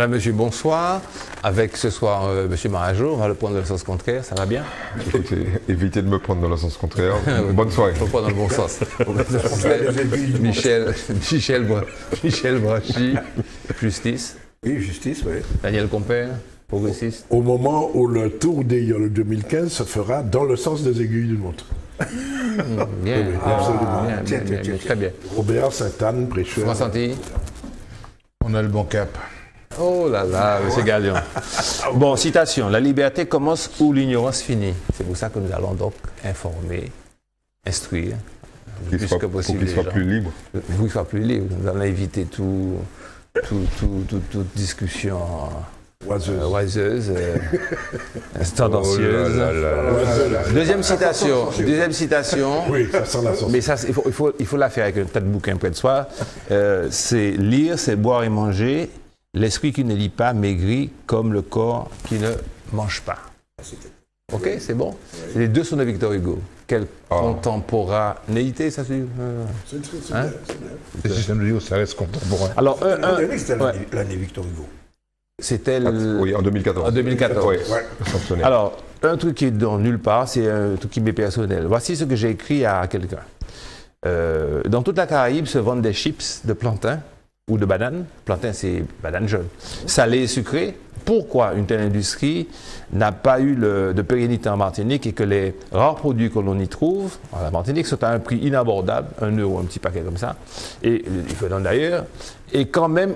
Madame, monsieur, bonsoir. Avec ce soir, monsieur Marajo, on va le prendre dans le sens contraire, ça va bien? Écoutez, évitez de me prendre dans le sens contraire. Bonne soirée. Je prends dans le bon sens. Michel Brachy, Justice. Oui, Justice, oui. Daniel Compère, progressiste. Au moment où le tour des 2015 se fera dans le sens des aiguilles d'une montre. Bien, absolument. bien, très bien. Robert Sainte-Anne, prêcheur. François Santilli. On a le bon cap. Oh là là, monsieur Gallion. Bon, citation. La liberté commence où l'ignorance finit. C'est pour ça que nous allons donc informer, instruire, Pour qu'il soit plus libre. Pour qu'il soit plus libre. Nous allons éviter toute discussion oiseuse, tendancieuse. Deuxième citation. Oui, ça sent la sauce. Mais ça, il faut la faire avec un tas de bouquins près de soi. C'est lire, c'est boire et manger. L'esprit qui ne lit pas maigrit comme le corps qui ne mange pas. Ok, c'est bon? Les deux sont de Victor Hugo. Quelle contemporanéité, ça se dit? C'est bien. Le système de Dieu, ça reste contemporain. Alors, C'était l'année Victor Hugo. C'était Oui, en 2014. En 2014. Oui, Ouais. sanctionné. Alors, un truc qui est dans nulle part, c'est un truc qui m'est personnel. Voici ce que j'ai écrit à quelqu'un. Dans toute la Caraïbe se vendent des chips de plantain ou de bananes. Plantain, c'est banane jaune. Salé et sucré. Pourquoi une telle industrie n'a pas eu de pérennité en Martinique et que les rares produits que l'on y trouve en Martinique sont à un prix inabordable, 1 euro, un petit paquet comme ça, et il faut donner d'ailleurs, et quand même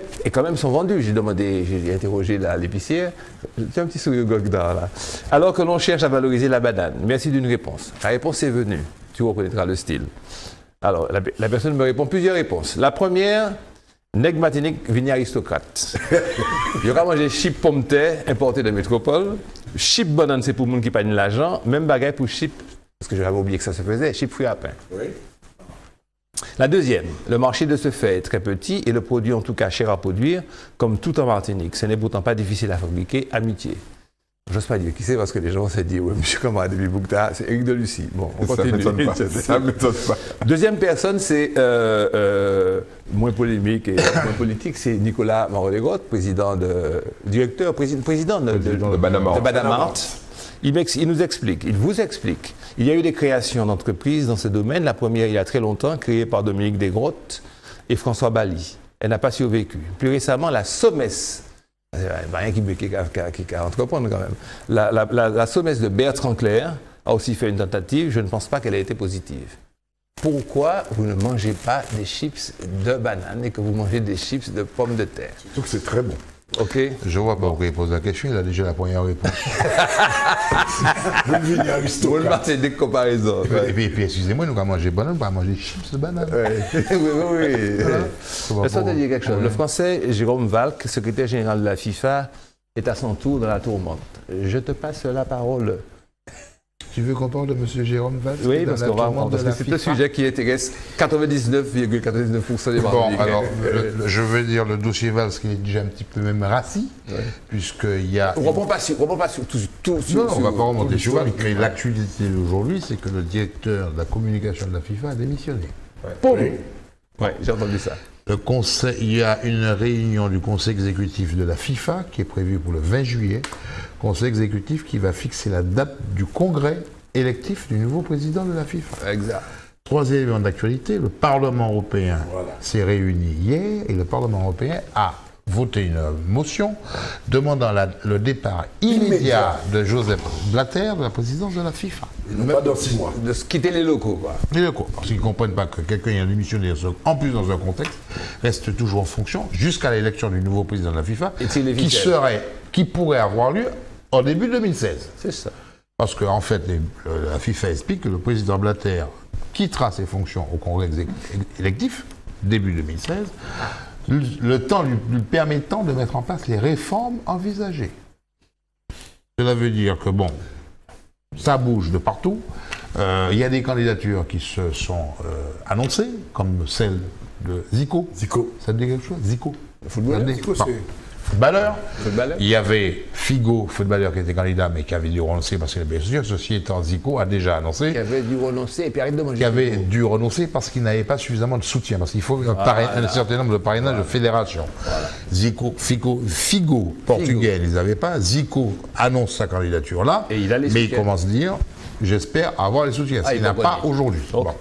sont vendus. J'ai interrogé l'épicière, j'ai un petit sourire gogdard là. Alors que l'on cherche à valoriser la banane. Merci d'une réponse. La réponse est venue. Tu reconnaîtras le style. Alors, la personne me répond plusieurs réponses. La première, nègre Martinique, vigné aristocrate. Il y aura mangé chip pomme terre importé de métropole. Chip banane, c'est pour les gens qui n'ont pas l'argent. Même bagaille pour chip, parce que j'avais oublié que ça se faisait, chip fruits à pain. Oui. La deuxième, le marché de ce fait est très petit et le produit en tout cas cher à produire, comme tout en Martinique. Ce n'est pourtant pas difficile à fabriquer, amitié. J'ose pas dire qui c'est parce que les gens vont se dire, oui, monsieur Kamara de Boukta, c'est Eric de Lucie. Bon, on continue. Ça ne m'étonne pas. Deuxième personne, c'est moins polémique et moins politique, c'est Nicolas Marodegrotte, président de Badamart. Il nous explique, il vous explique. Il y a eu des créations d'entreprises dans ce domaine. La première, il y a très longtemps, créée par Dominique Desgrottes et François Bali. Elle n'a pas survécu. Plus récemment, la Sommes. Rien qui entreprendre quand même. La Sommes de Bertrand Clerc a aussi fait une tentative. Je ne pense pas qu'elle ait été positive. Pourquoi vous ne mangez pas des chips de banane et que vous mangez des chips de pommes de terre? Surtout que c'est très bon. Ok. Je vois pas pourquoi il pose la question, il a déjà la première réponse. Le vigné Vous le aristocrate. partez des comparaisons. Et puis excusez-moi, nous allons manger banane, on va manger chips de banane. Oui. Laisse-moi te dire quelque chose. Le Français Jérôme Valk, secrétaire général de la FIFA, est à son tour dans la tourmente. Je te passe la parole. Tu veux qu'on parle de M. Jérôme Valls? Oui, parce que c'est un sujet qui intéresse 99,99% des Bon, Martiniquais. alors, je veux dire le dossier Valls qui est déjà un petit peu même rassis, puisqu'il y a... On ne reprend pas sur tout. Non, on ne va pas remonter sur Valls, mais l'actualité d'aujourd'hui, c'est que le directeur de la communication de la FIFA a démissionné. Oui, j'ai entendu ça. Il y a une réunion du conseil exécutif de la FIFA qui est prévue pour le 20 juillet. Conseil exécutif qui va fixer la date du congrès électif du nouveau président de la FIFA. Exact. 3 éléments d'actualité. Le Parlement européen s'est réuni hier et le Parlement européen a voté une motion demandant le départ immédiat de Joseph Blatter de la présidence de la FIFA. Pas dans 6 mois. De quitter les locaux, quoi. Et de quoi? Parce qu'ils ne comprennent pas que quelqu'un a démissionné, en plus dans un contexte, reste toujours en fonction jusqu'à l'élection du nouveau président de la FIFA, qui pourrait avoir lieu en début 2016. C'est ça. Parce qu'en fait, la FIFA explique que le président Blatter quittera ses fonctions au congrès électif, début 2016, le temps lui permettant de mettre en place les réformes envisagées. Cela veut dire que, bon, ça bouge de partout. Il y a des candidatures qui se sont annoncées, comme celle de Zico. Zico. Ça te dit quelque chose? Zico. Le football. Zico, c'est... footballeurs. Footballeur. Il y avait Figo, footballeur qui était candidat, mais qui avait dû renoncer parce qu'il avait bien sûr. Ceci étant, Zico a déjà annoncé Qui avait dû renoncer et puis arrête de manger. qu'il avait dû renoncer parce qu'il n'avait pas suffisamment de soutien. Parce qu'il faut un certain nombre de parrainages de fédérations. Zico, Figo, portugais, ils n'avaient pas. Zico annonce sa candidature là, Et il a les mais il soutiens. commence à dire j'espère avoir les soutiens. Ce qu'il n'a pas aujourd'hui. Ok. Bon.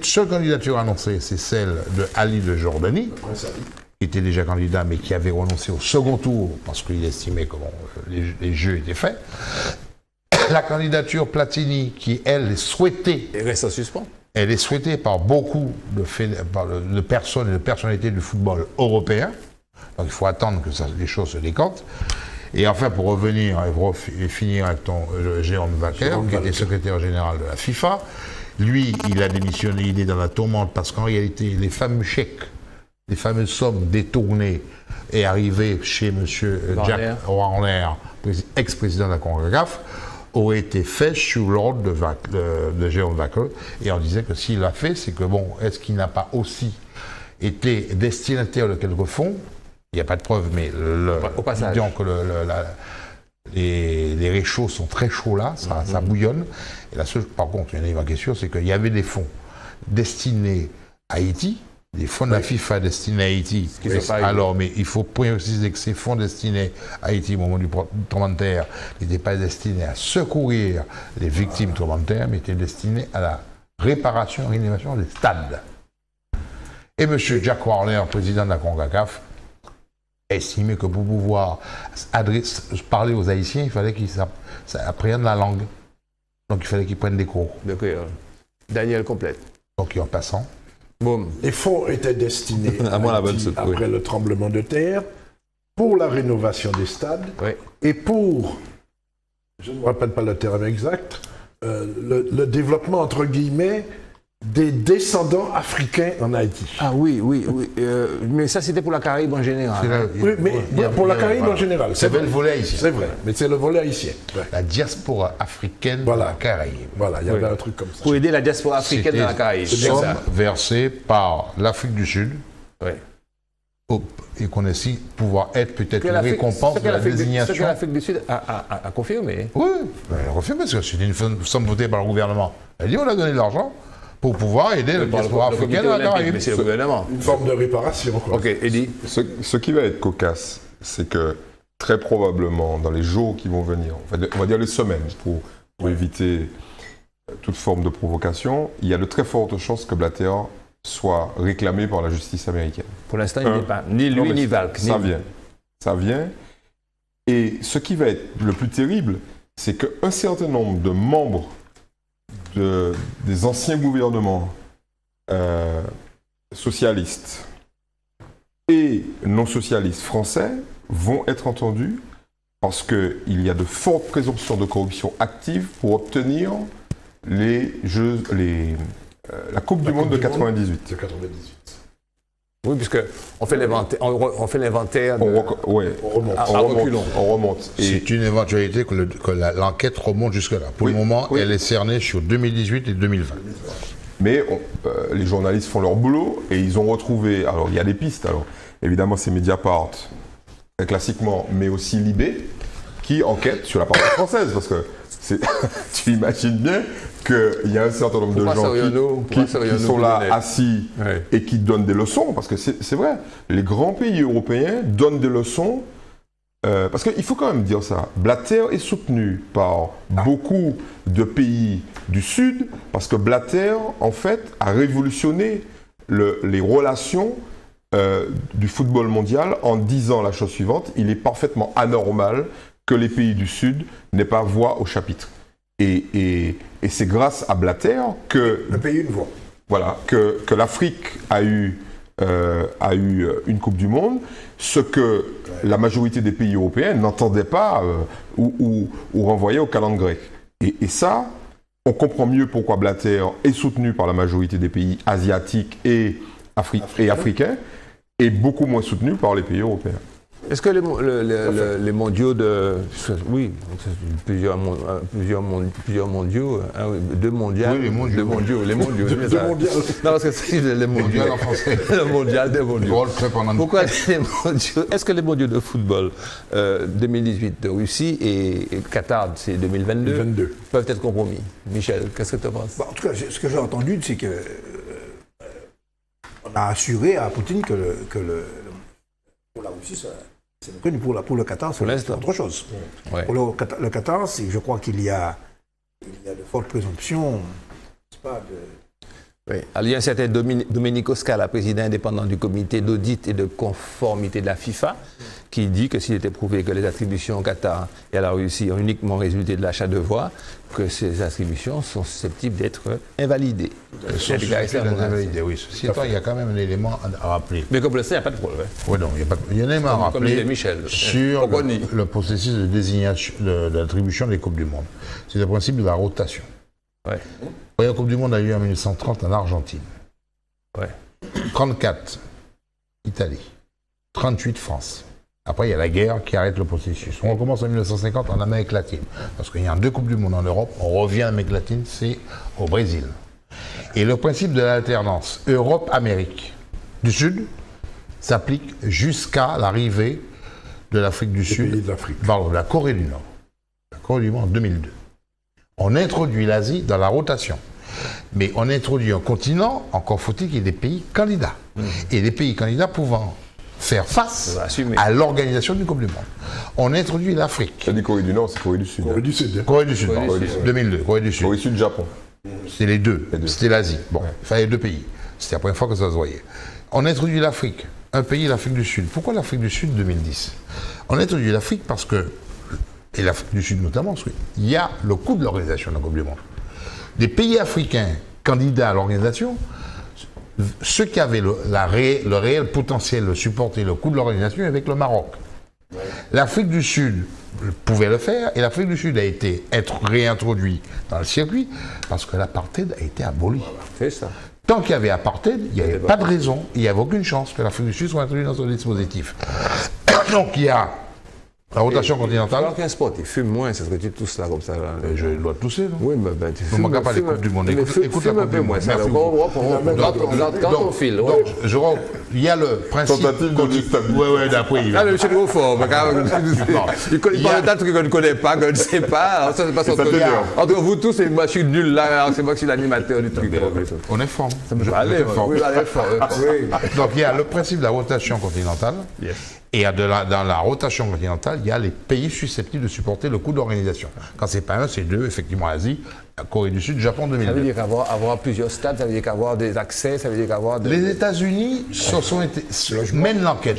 Seule candidature annoncée, c'est celle de Ali de Jordanie, qui était déjà candidat, mais qui avait renoncé au second tour parce qu'il estimait que bon, les jeux étaient faits. La candidature Platini, qui elle est souhaitée, Il reste en suspens. elle est souhaitée par beaucoup de personnes et de personnalités du football européen. Donc il faut attendre que les choses se décantent. Et enfin, pour revenir et finir avec Jérôme Vaquer, qui était secrétaire général de la FIFA, lui, il a démissionné, il est dans la tourmente parce qu'en réalité, les fameux chèques, les fameuses sommes détournées et arrivées chez M. Jack Warner, ex-président de la CONCACAF, auraient été faits sous l'ordre de Jérôme Vaquer. Et on disait que s'il l'a fait, c'est que bon, est-ce qu'il n'a pas aussi été destinataire de quelques fonds? Il n'y a pas de preuve, mais Au passage. disons que les réchauds sont très chauds là, ça bouillonne. Et la seule, par contre, il y en a une question, c'est qu'il y avait des fonds destinés à Haïti, des fonds de la FIFA destinés à Haïti. qui sont pas arrivés. Alors, mais il faut préciser que ces fonds destinés à Haïti au moment du tremblement de terre n'étaient pas destinés à secourir les victimes du tremblement de terre, mais étaient destinés à la réparation et rénovation des stades. Et M. Jack Warner, président de la CONCACAF, estimé que pour pouvoir parler aux Haïtiens, il fallait qu'ils apprennent la langue. Donc il fallait qu'ils prennent des cours. De créole. Daniel complète. Donc en passant. Boum. Les fonds étaient destinés À moi, la bonne Haïti soupe, après oui. le tremblement de terre, pour la rénovation des stades Oui. et pour, je ne me rappelle pas le terme exact, le développement, entre guillemets, des descendants africains en Haïti. Ah oui. Mais ça, c'était pour la Caraïbe en général. Oui, mais pour la Caraïbe en général. C'est vrai. le volet haïtien. C'est vrai, mais c'est le volet haïtien. Ouais. La diaspora africaine Voilà. de la Caraïbe. Voilà, il y avait un truc comme ça. Pour aider la diaspora africaine dans la Caraïbe. C'était C'est sommes ça. versées par l'Afrique du Sud Oui. et qu'on estime pouvoir être peut-être Que une l'Afrique- récompense ce que de la l'Afrique du- Ce que désignation. l'Afrique du Sud a confirmé. Oui, refait parce que c'est une somme votée par le gouvernement. Elle dit on a donné de l'argent pour pouvoir aider la diaspora africaine de la Caraïbe. Mais c'est le gouvernement. Une forme de réparation, quoi. Ok, Eddie. Ce qui va être cocasse, c'est que très probablement, dans les jours qui vont venir, on va dire les semaines, pour éviter toute forme de provocation, il y a de très fortes chances que Blatter soit réclamé par la justice américaine. Pour l'instant, il n'est pas. Ni Non, lui, mais ni Valk. Ça vient. Ça vient. Et ce qui va être le plus terrible, c'est qu'un certain nombre de membres des anciens gouvernements socialistes et non socialistes français vont être entendus parce qu'il y a de fortes présomptions de corruption active pour obtenir la Coupe du Monde de 98. C'est 98. Oui, puisque on fait l'inventaire. On fait l'inventaire. On remonte. On remonte. Et C'est une éventualité que l'enquête remonte jusque-là. Pour Oui, le moment, oui. elle est cernée sur 2018 et 2020. Mais les journalistes font leur boulot et ils ont retrouvé. Alors, il y a des pistes. Alors, évidemment, c'est Mediapart, très classiquement, mais aussi Libé, qui enquête sur la partie française. Parce que tu imagines bien qu'il y a un certain nombre de gens qui sont là assis Ouais. et qui donnent des leçons. Parce que c'est vrai, les grands pays européens donnent des leçons. Parce qu'il faut quand même dire ça. Blatter est soutenu par beaucoup de pays du Sud parce que Blatter, en fait, a révolutionné les relations du football mondial en disant la chose suivante: il est parfaitement anormal que les pays du Sud n'aient pas voix au chapitre. Et c'est grâce à Blatter que Le pays, une voix. voilà, que l'Afrique a eu une Coupe du Monde, ce que la majorité des pays européens n'entendaient pas ou renvoyaient au calendrier grec. Et ça, on comprend mieux pourquoi Blatter est soutenu par la majorité des pays asiatiques et africains, et beaucoup moins soutenu par les pays européens. Est-ce que les mondiaux de... Oui, plusieurs mondiaux, deux mondiales. Oui, les mondiaux. Deux mondiaux, les mondiaux. Deux mondiales. Non, parce que c'est les mondiaux. Mondial en français. Le mondial des mondiaux. Drôle, très pendant. Pourquoi les mondiaux? Est-ce que les mondiaux de football 2018 de Russie et Qatar, c'est 2022, 22. peuvent être compromis? Michel, qu'est-ce que tu penses? En tout cas, ce que j'ai entendu, c'est que on a assuré à Poutine que pour la Russie, c'est reconnu. Pour le Qatar, c'est autre chose. Ouais. Pour le Qatar, je crois qu'il y a de fortes présomptions, n'est-ce pas, Oui. Alors, il y a un certain Domenico Scala, président indépendant du comité d'audit et de conformité de la FIFA, qui dit que s'il était prouvé que les attributions au Qatar et à la Russie ont uniquement résulté de l'achat de voix, que ces attributions sont susceptibles d'être invalidées. Oui, ceci étant, il y a quand même un élément à rappeler. Mais comme le sait, il n'y a pas de problème. Oui, non, il y a un élément à Comme rappeler disait Michel. sur le processus de désignation, d'attribution des Coupes du Monde. C'est le principe de la rotation. Ouais. La Coupe du Monde a eu en 1930 en Argentine. Ouais. 34, Italie. 38, France. Après, il y a la guerre qui arrête le processus. On recommence en 1950 en Amérique latine. Parce qu'il y a deux Coupes du Monde en Europe. On revient en Amérique latine, c'est au Brésil. Et le principe de l'alternance Europe-Amérique du Sud s'applique jusqu'à l'arrivée de l'Afrique du Sud. Pays de l'Afrique. Pardon, de la Corée du Nord. La Corée du Nord en 2002. On introduit l'Asie dans la rotation. Mais on introduit un continent, encore faut-il qu'il y ait des pays candidats. Et des pays candidats pouvant faire face à l'organisation du Coupe du Monde. On introduit l'Afrique. Tu as dit Corée du Nord, c'est Corée du Sud. Corée du Sud. Corée du Sud, 2002, Corée du Sud. Corée du Sud, Japon. C'était les deux. C'était l'Asie. Bon, il fallait deux pays. C'était la première fois que ça se voyait. On introduit l'Afrique. Un pays, l'Afrique du Sud. Pourquoi l'Afrique du Sud 2010? On introduit l'Afrique parce que, et l'Afrique du Sud notamment, il y a le coût de l'organisation de la Coupe du Monde. Des pays africains candidats à l'organisation, ceux qui avaient le réel potentiel de supporter le coût de l'organisation avec le Maroc. Ouais. L'Afrique du Sud pouvait le faire et l'Afrique du Sud a être réintroduit dans le circuit parce que l'apartheid a été aboli. C'est ça. Tant qu'il y avait apartheid, il n'y avait pas de raison, il n'y avait aucune chance que l'Afrique du Sud soit introduite dans ce dispositif. Donc il y a la rotation continentale. Alors qu'un sport, il fume moins, c'est ce que tu tousses là comme ça. Là. Je dois tousser, non? Oui, mais ben, tu fumes. Ne pas les Coupes du Monde. Écoute un peu moins. Quand on file. Donc, il y a le principe. Tentative de déstabiliser. Oui, d'après. Ah, mais monsieur Beaufort, il parle d'un truc qu'on ne connaît pas, qu'on ne sait pas. Ça, c'est pas son truc. Entre vous tous, moi, je suis nul là. C'est moi qui suis l'animateur du truc. On est fort. Ça me aller. Oui, donc, il y a le principe de la rotation continentale. Et dans la rotation continentale, il y a les pays susceptibles de supporter le coût d'organisation. Quand c'est pas un, c'est deux, effectivement, Asie, Corée du Sud, Japon 2002. Ça veut dire qu'avoir plusieurs stades, ça veut dire qu'avoir des accès, ça veut dire qu'avoir... Les États-Unis mènent l'enquête.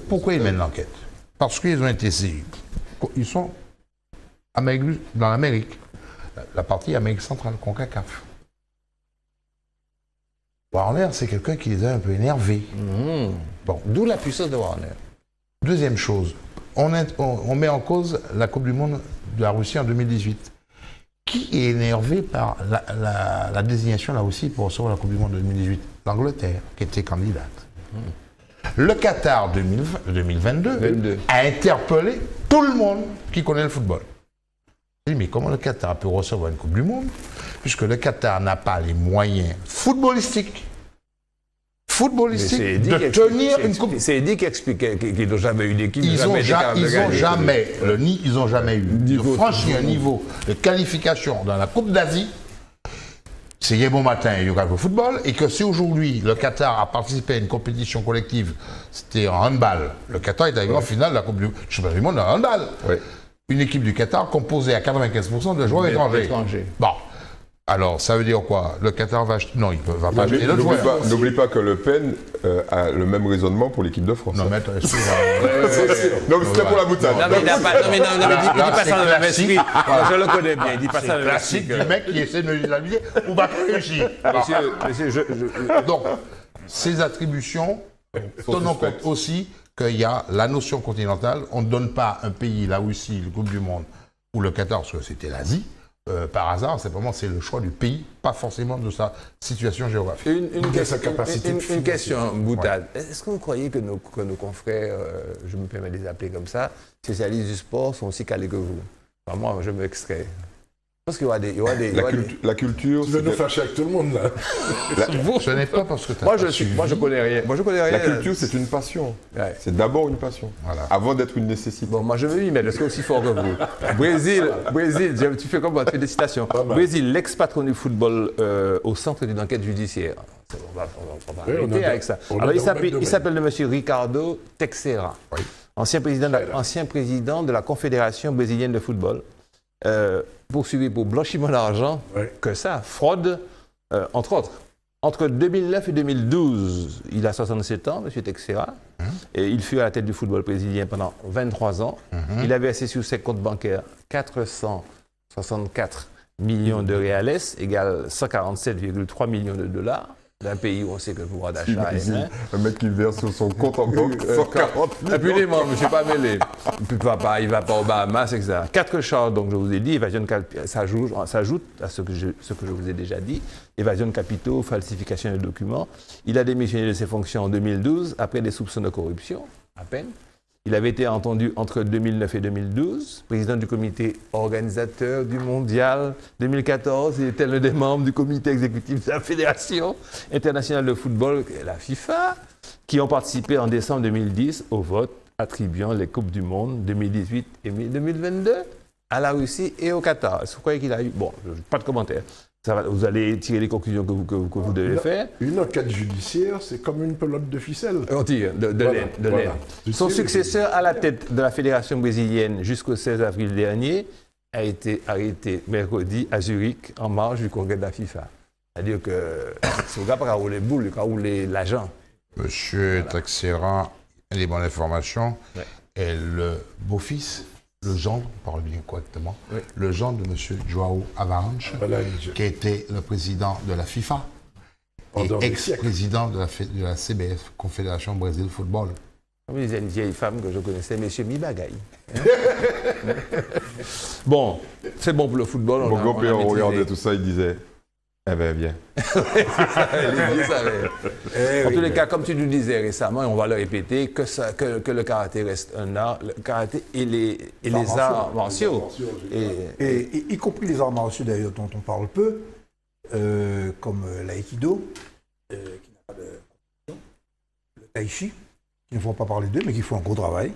Pourquoi ils mènent l'enquête? Parce qu'ils ont été... Ils sont dans l'Amérique, la partie Amérique centrale, CONCACAF. Warner, c'est quelqu'un qui les a un peu énervés. Bon, d'où la puissance de Warner. Deuxième chose, on met en cause la Coupe du Monde de la Russie en 2018. Qui est énervé par la désignation de la Russie pour recevoir la Coupe du Monde de 2018? L'Angleterre, qui était candidate. Le Qatar 2022 a interpellé tout le monde qui connaît le football. Mais comment le Qatar peut recevoir une Coupe du Monde puisque le Qatar n'a pas les moyens footballistiques de tenir une coupe. C'est Eddie qui expliquait qu'ils n'ont jamais eu d'équipe. Ils n'ont jamais eu. Franchi un niveau de qualification dans la Coupe d'Asie. C'est hier bon matin et au football. Et que si aujourd'hui le Qatar a participé à une compétition collective, c'était en handball. Le Qatar est arrivé en finale de la Coupe du Monde en handball. Ouais. Une équipe du Qatar composée à 95% de joueurs étrangers. Bon. Alors, ça veut dire quoi? Le Qatar va acheter... Non, il ne va pas acheter d'autres joueurs. N'oublie pas que Le Pen a le même raisonnement pour l'équipe de France. Non, mais attends, non, mais c'était pour la boutade. Non, mais il dit pas ça dans le même esprit. Je le connais bien, il dit pas ça dans le même esprit. C'est classique du mec qui essaie de nous amuser ou va réussir. Monsieur, donc, ces attributions, tenons compte aussi qu'il y a la notion continentale. On ne donne pas un pays, la Russie, le Coupe du Monde, ou le Qatar, parce que c'était l'Asie. par hasard, simplement c'est le choix du pays, pas forcément de sa situation géographique. Une question, Boutade. Ouais. Est-ce que vous croyez que nos confrères, je me permets de les appeler comme ça, spécialistes du sport, sont aussi calés que vous? Enfin, moi, je m'extrais. Parce qu'il y aura des... La culture... Tu veux nous fâcher avec tout le monde, là. Ce n'est pas parce que tu as Moi, je connais rien. La culture, c'est une passion. Ouais. C'est d'abord une passion, avant d'être une nécessité. Bon, moi, je veux y mettre, je suis aussi fort que vous. Brésil, tu fais comment? Félicitations. Brésil, l'ex-patron du football au centre d'une enquête judiciaire. On va arrêter avec ça. Alors, il s'appelle le monsieur Ricardo Teixeira, ancien président de la Confédération brésilienne de football. Poursuivi pour blanchiment d'argent, que ça, fraude, entre autres. Entre 2009 et 2012, il a 67 ans, M. Teixeira, et il fut à la tête du football brésilien pendant 23 ans. Il avait assis sur ses comptes bancaires 464 millions de reales, égale 147,3 millions de dollars. D'un pays où on sait que le pouvoir d'achat est main. Un mec qui verse sur son compte en banque 140 millions. Et puis les membres, je ne suis pas mêlé. Il ne va pas au Bahamas, etc. 4 charges, donc je vous ai dit, évasion de s'ajoute à ce que je vous ai déjà dit, évasion de capitaux, falsification de documents. Il a démissionné de ses fonctions en 2012, après des soupçons de corruption, à peine. Il avait été entendu entre 2009 et 2012, président du comité organisateur du Mondial 2014. Il était l'un des membres du comité exécutif de la Fédération internationale de football, la FIFA, qui ont participé en décembre 2010 au vote attribuant les Coupes du Monde 2018 et 2022 à la Russie et au Qatar. Est-ce que vous croyez qu'il a eu... Bon, pas de commentaire. Vous allez tirer les conclusions que vous devez faire. Une enquête judiciaire, c'est comme une pelote de ficelle. On tire de laine. Son successeur à la tête de la Fédération brésilienne jusqu'au 16 avril dernier a été arrêté mercredi à Zurich en marge du congrès de la FIFA. C'est-à-dire que c'est le gars qui a roulé boule, qui a roulé l'agent. Monsieur Teixeira, les bonnes informations, est le beau-fils, le gendre, on parle bien correctement, le gendre de M. João Avaranche, qui était le président de la FIFA et ex-président de la CBF, Confédération Brésil Football. Oui, il y a une vieille femme que je connaissais, M. Mibagaï. Bon, c'est bon pour le football. Mon grand-père, on regardait tout ça, il disait... Eh bien, viens. En tous les cas, comme tu nous disais récemment, et on va le répéter, que le karaté reste un art, le karaté et les arts martiaux. Et y compris les arts martiaux d'ailleurs dont on parle peu, comme l'aïkido, qui n'a pas de compétition, le tai chi, qui ne font pas parler d'eux, mais qui font un gros travail.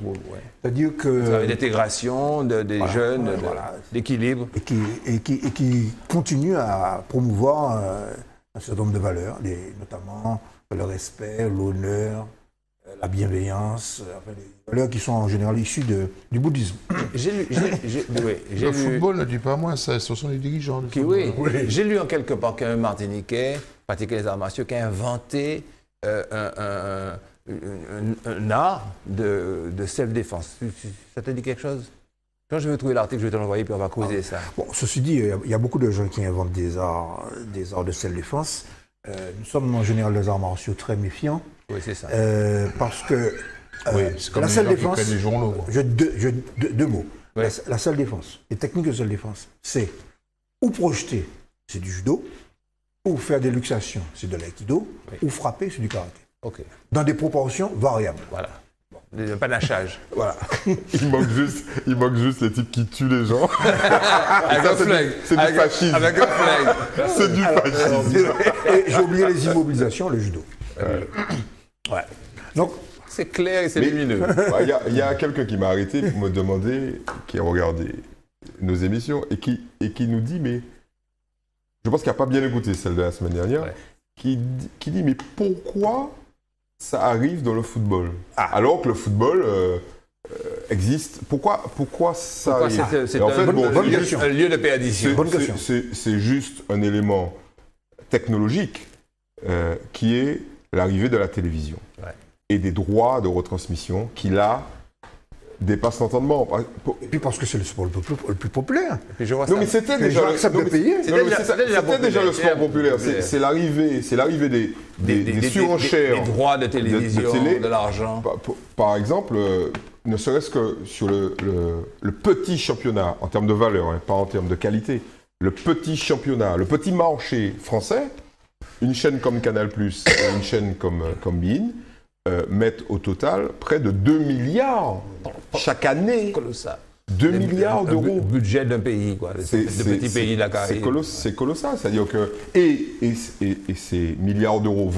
C'est-à-dire que... Ça d'intégration des jeunes, d'équilibre. Et qui continuent à promouvoir un certain nombre de valeurs, notamment le respect, l'honneur, la bienveillance, enfin, des valeurs qui sont en général issues du bouddhisme. Le football ne dit pas moins, ce sont les dirigeants. J'ai lu en quelque part qu'un Martiniquais, pratiquait les arts martiaux, qui a inventé un art de self-défense. Ça te dit quelque chose? Quand je vais trouver l'article, je vais te l'envoyer, puis on va causer ça. Bon, ceci dit, il y a beaucoup de gens qui inventent des arts de self-défense. Nous sommes en général des arts martiaux très méfiants. Oui, c'est ça. Parce que la self-défense... Deux mots. Oui. La self-défense, les techniques de self-défense, c'est ou projeter, c'est du judo, ou faire des luxations, c'est de l'aïkido, ou frapper, c'est du karaté. Okay. Dans des proportions variables. Voilà. Le panachage. Voilà. Il manque juste les types qui tuent les gens. Avec un flingue. C'est du fascisme. Avec un flingue. C'est du fascisme. Et j'ai oublié les immobilisations, le judo. Donc, c'est clair et c'est lumineux. Il y a quelqu'un qui m'a arrêté pour me demander, qui a regardé nos émissions et qui nous dit, mais je pense qu'il n'a pas bien écouté celle de la semaine dernière, qui dit, mais pourquoi ça arrive dans le football alors que le football existe? Pourquoi ça arrive? C'est un lieu de perdition. C'est juste un élément technologique qui est l'arrivée de la télévision et des droits de retransmission qui, là, dépassent l'entendement. Et puis parce que c'est le sport le plus populaire. Non, mais c'était déjà le sport populaire. C'est l'arrivée des surenchères. Des droits de télévision, de l'argent. Par exemple, ne serait-ce que sur le petit championnat, en termes de valeur, pas en termes de qualité, le petit championnat, le petit marché français, une chaîne comme Canal+, et une chaîne comme beIN, mettent au total près de 2 milliards chaque année. Colossal. 2 milliards d'euros. Le budget d'un pays, quoi. De petits pays de la Caraïbe. C'est colossal. C'est-à-dire que. Et ces milliards d'euros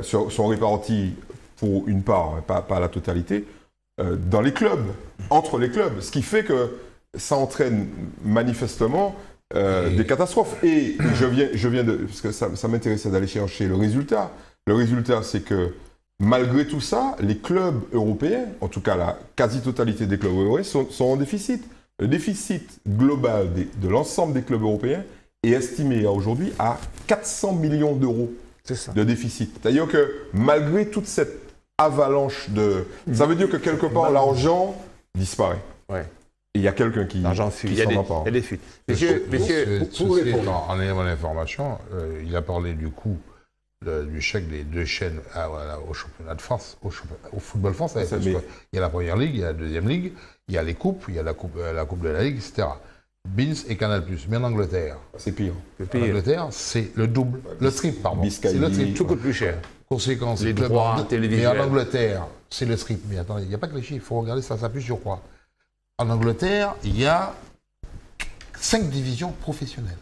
sont répartis pour une part, pas la totalité, dans les clubs, entre les clubs. Ce qui fait que ça entraîne manifestement des catastrophes. Et je viens de. Parce que ça m'intéressait d'aller chercher le résultat. Le résultat, c'est que malgré tout ça, les clubs européens, en tout cas la quasi-totalité des clubs européens, sont en déficit. Le déficit global de l'ensemble des clubs européens est estimé aujourd'hui à 400 millions d'euros de déficit. C'est-à-dire que malgré toute cette avalanche de... Ça veut dire que quelque part, l'argent disparaît. Ouais. Et il y a quelqu'un qui l'argent fuit. Il y a des fuites. Messieurs, pour répondre. En ayant l'information, il a parlé du coût du chèque des 2 chaînes au championnat de France, au football français. Il y a la première ligue, il y a la deuxième ligue, il y a les coupes, il y a la coupe de la ligue, etc. beIN et Canal+. Mais en Angleterre, c'est pire. En Angleterre, c'est le double, le triple, pardon. C'est le triple. Tout coûte plus cher. Conséquence, les droits télévisuels. Mais en Angleterre, c'est le triple. Mais attendez, il n'y a pas que les chiffres, il faut regarder ça s'appuie sur quoi. En Angleterre, il y a 5 divisions professionnelles.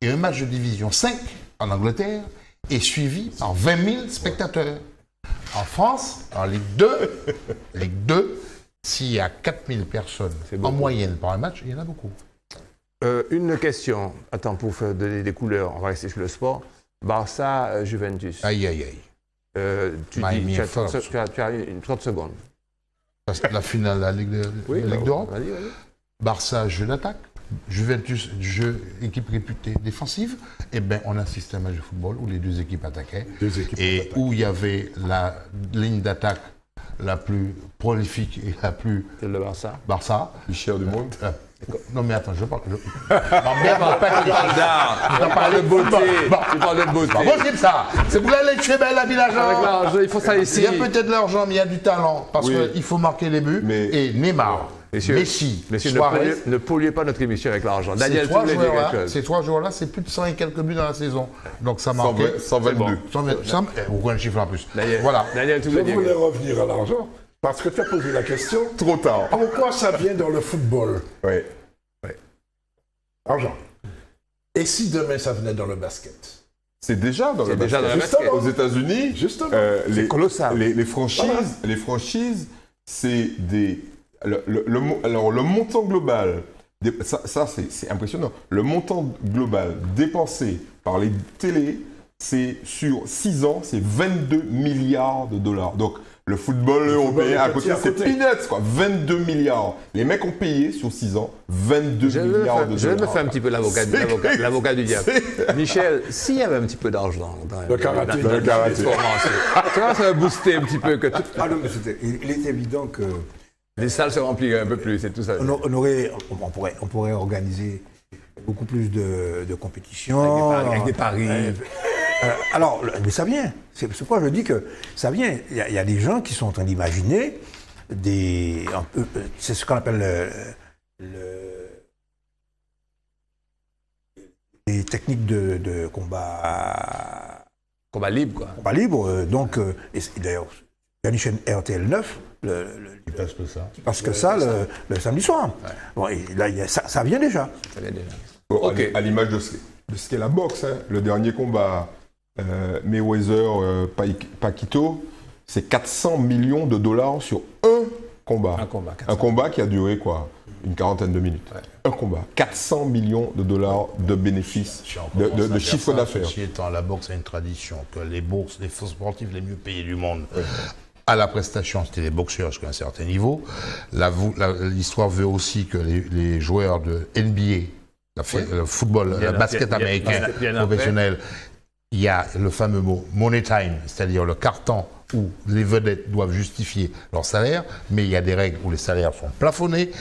Et un match de division 5 en Angleterre est suivi par 20 000 spectateurs. En France, en Ligue 2, s'il y a 4 000 personnes en moyenne par un match, il y en a beaucoup. Une question, attends, pour donner des couleurs, on va rester sur le sport. Barça, Juventus. Aïe, aïe, aïe. Tu as une 30 secondes. Parce que la finale de la Ligue d'Europe. Vas-y. Barça, jeu d'attaque. Juventus, jeu équipe réputée défensive. Et bien, on assiste à un match de football où les deux équipes attaquaient. Où il y avait la ligne d'attaque la plus prolifique et la plus... C'est le Barça. Barça. Le cher du monde. Non mais attends, je parle... Tu parles de beauté. Tu parles de beauté. C'est pas possible ça. C'est pour aller chez Belle à l'argent. Il faut ça ici. Il y a peut-être de l'argent, mais il y a du talent. Parce qu'il faut marquer les buts. Et Neymar, Messi, Suarez... Ne polluez pas notre émission avec l'argent. Daniel, ces 3 joueurs-là, c'est plus de 100 et quelques buts dans la saison. Donc ça marque... 122. Vous pouvez un chiffre en plus. Voilà. Je voulais revenir à l'argent. Parce que tu as posé la question. Trop tard. Pourquoi ça vient dans le football? Oui. Argent. Et si demain ça venait dans le basket? C'est déjà dans le basket. Aux États-Unis, c'est colossal. Les franchises, c'est des. Alors le montant global, ça c'est impressionnant. Le montant global dépensé par les télés, c'est sur 6 ans, c'est 22 milliards de dollars. Donc le football européen à côté, c'est peanuts, quoi. 22 milliards. Les mecs ont payé sur 6 ans 22 milliards de dollars. Je me fais un petit peu l'avocat du diable. Michel, s'il y avait un petit peu d'argent dans le karaté, ça va booster un petit peu. Ah non, mais il est évident que les salles se rempliraient un peu plus, c'est tout ça. On pourrait organiser beaucoup plus de compétitions. Avec des paris. Alors, mais ça vient. C'est pourquoi je dis que ça vient. Il y a des gens qui sont en train d'imaginer c'est ce qu'on appelle les techniques de combat. Combat libre, quoi. Combat libre. Donc, et d'ailleurs, il y a une chaîne RTL 9. Parce que ça, le samedi soir. Ouais. Bon, et là, ça vient déjà. Bon, à l'image de ce qu'est la boxe, hein. Le dernier combat Mayweather-Pacquiao, c'est 400 millions de dollars sur un combat. Un combat qui a duré quoi? Une quarantaine de minutes. Ouais. Un combat. 400 millions de dollars de bénéfices, de chiffre d'affaires. Ceci étant, la boxe a une tradition que les sportifs les mieux payés du monde... À la prestation, c'était les boxeurs jusqu'à un certain niveau. L'histoire veut aussi que les joueurs de NBA, le football, le basket américain professionnel, il y a le fameux mot money time, c'est-à-dire le carton où les vedettes doivent justifier leur salaire, mais il y a des règles où les salaires sont plafonnés.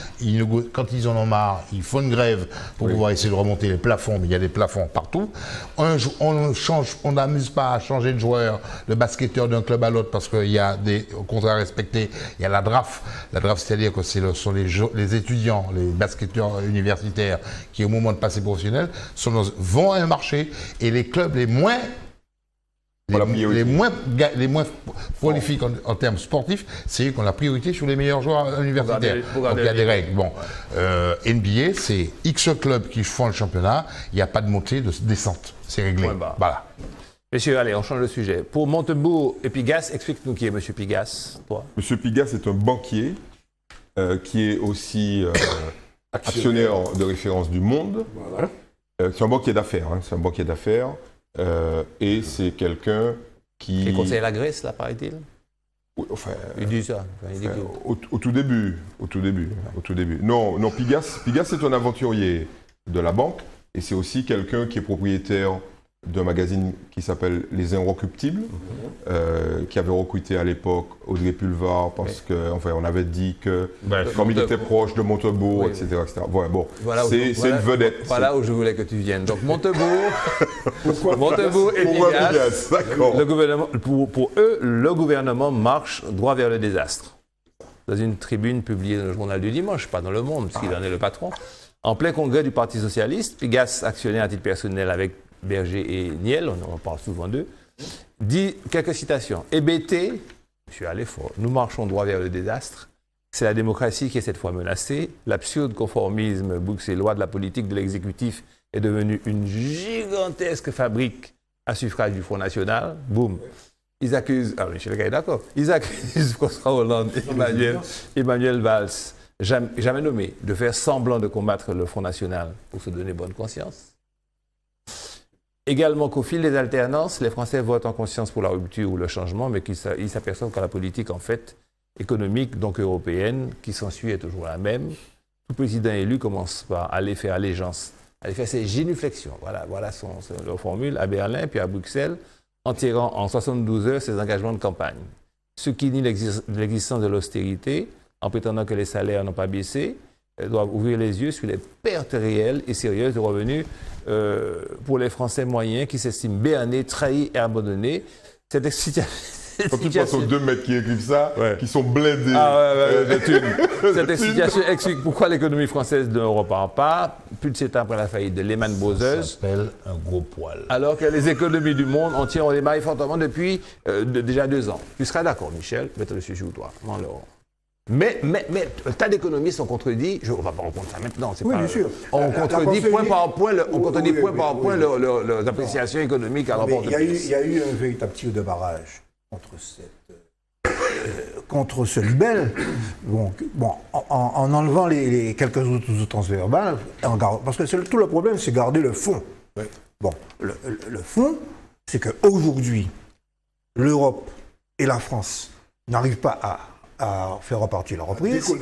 Quand ils en ont marre, ils font une grève pour pouvoir essayer de remonter les plafonds, mais il y a des plafonds partout. On n'amuse pas à changer de joueur, de basketteur d'un club à l'autre parce qu'il y a des contrats à respecter. Il y a la draft. La draft, c'est-à-dire que ce sont les étudiants, les basketteurs universitaires qui, au moment de passer professionnel, vont à un marché et les clubs les moins prolifiques en termes sportifs, c'est eux qui ont la priorité sur les meilleurs joueurs universitaires. Donc il y a des règles. Bon, NBA, c'est X clubs qui font le championnat, il n'y a pas de montée, de descente. C'est réglé. Voilà. Messieurs, allez, on change de sujet. Pour Montebourg et Pigasse, explique-nous qui est M. Pigasse, toi. M. Pigasse est un banquier qui est aussi actionnaire de référence du Monde. Voilà. C'est un banquier d'affaires. Hein, c'est un banquier d'affaires. Et c'est quelqu'un qui... Et conseille la Grèce, là, paraît-il? Oui, enfin, il dit ça. Enfin, il dit au tout début. Non, Pigasse est un aventurier de la banque et c'est aussi quelqu'un qui est propriétaire d'un magazine qui s'appelle Les Inrecuptibles, qui avait recruté à l'époque Audrey Pulvar parce on avait dit que comme il était proche de Montebourg, etc. Ouais, bon, c'est une vedette. Voilà où je voulais que tu viennes. Donc Montebourg et Pigasse, le gouvernement, pour eux, le gouvernement marche droit vers le désastre. Dans une tribune publiée dans le journal du dimanche, pas dans Le Monde, parce qu'il en est le patron, en plein congrès du Parti socialiste, Pigasse, actionnaire à titre personnel avec Berger et Niel, on en parle souvent d'eux, dit quelques citations. Hébété, monsieur Alefort, nous marchons droit vers le désastre. C'est la démocratie qui est cette fois menacée. L'absurde conformisme bruxellois de la politique de l'exécutif est devenu une gigantesque fabrique à suffrage du Front National. Boum. Ils accusent, Michel Gay est d'accord, ils accusent François Hollande et Emmanuel Valls, jamais nommé, de faire semblant de combattre le Front National pour se donner bonne conscience. Également qu'au fil des alternances, les Français votent en conscience pour la rupture ou le changement, mais qu'ils s'aperçoivent que la politique, en fait, économique, donc européenne, qui s'ensuit est toujours la même. Tout président élu commence par aller faire allégeance, aller faire ses génuflexions. Voilà leur formule à Berlin, puis à Bruxelles, en tirant en 72 heures ses engagements de campagne. Ceux qui nient l'existence de l'austérité, en prétendant que les salaires n'ont pas baissé, doivent ouvrir les yeux sur les pertes réelles et sérieuses de revenus pour les Français moyens qui s'estiment béannés, trahis et abandonnés. Cette Quand tu penses aux 2 mecs qui écrivent ça, qui sont blindés. Cette situation explique pourquoi l'économie française ne repart pas, plus de 7 ans après la faillite de Lehman Brothers. Ça s'appelle un gros poil. Alors que les économies du monde entier ont démarré fortement depuis déjà 2 ans. Tu seras d'accord, Michel, mets le sujet ou toi. Mais tas d'économistes ont contredit, on ne va pas reprendre ça maintenant, c'est oui, pas... bien sûr. On contredit point par point leurs appréciations économiques à rapport de Il y a eu un véritable tir de barrage contre ce libelle, en enlevant les quelques autres outrances verbales, parce que tout le problème, c'est garder le fond. Oui. Bon, le fond, c'est qu'aujourd'hui, l'Europe et la France n'arrivent pas à faire repartir la reprise,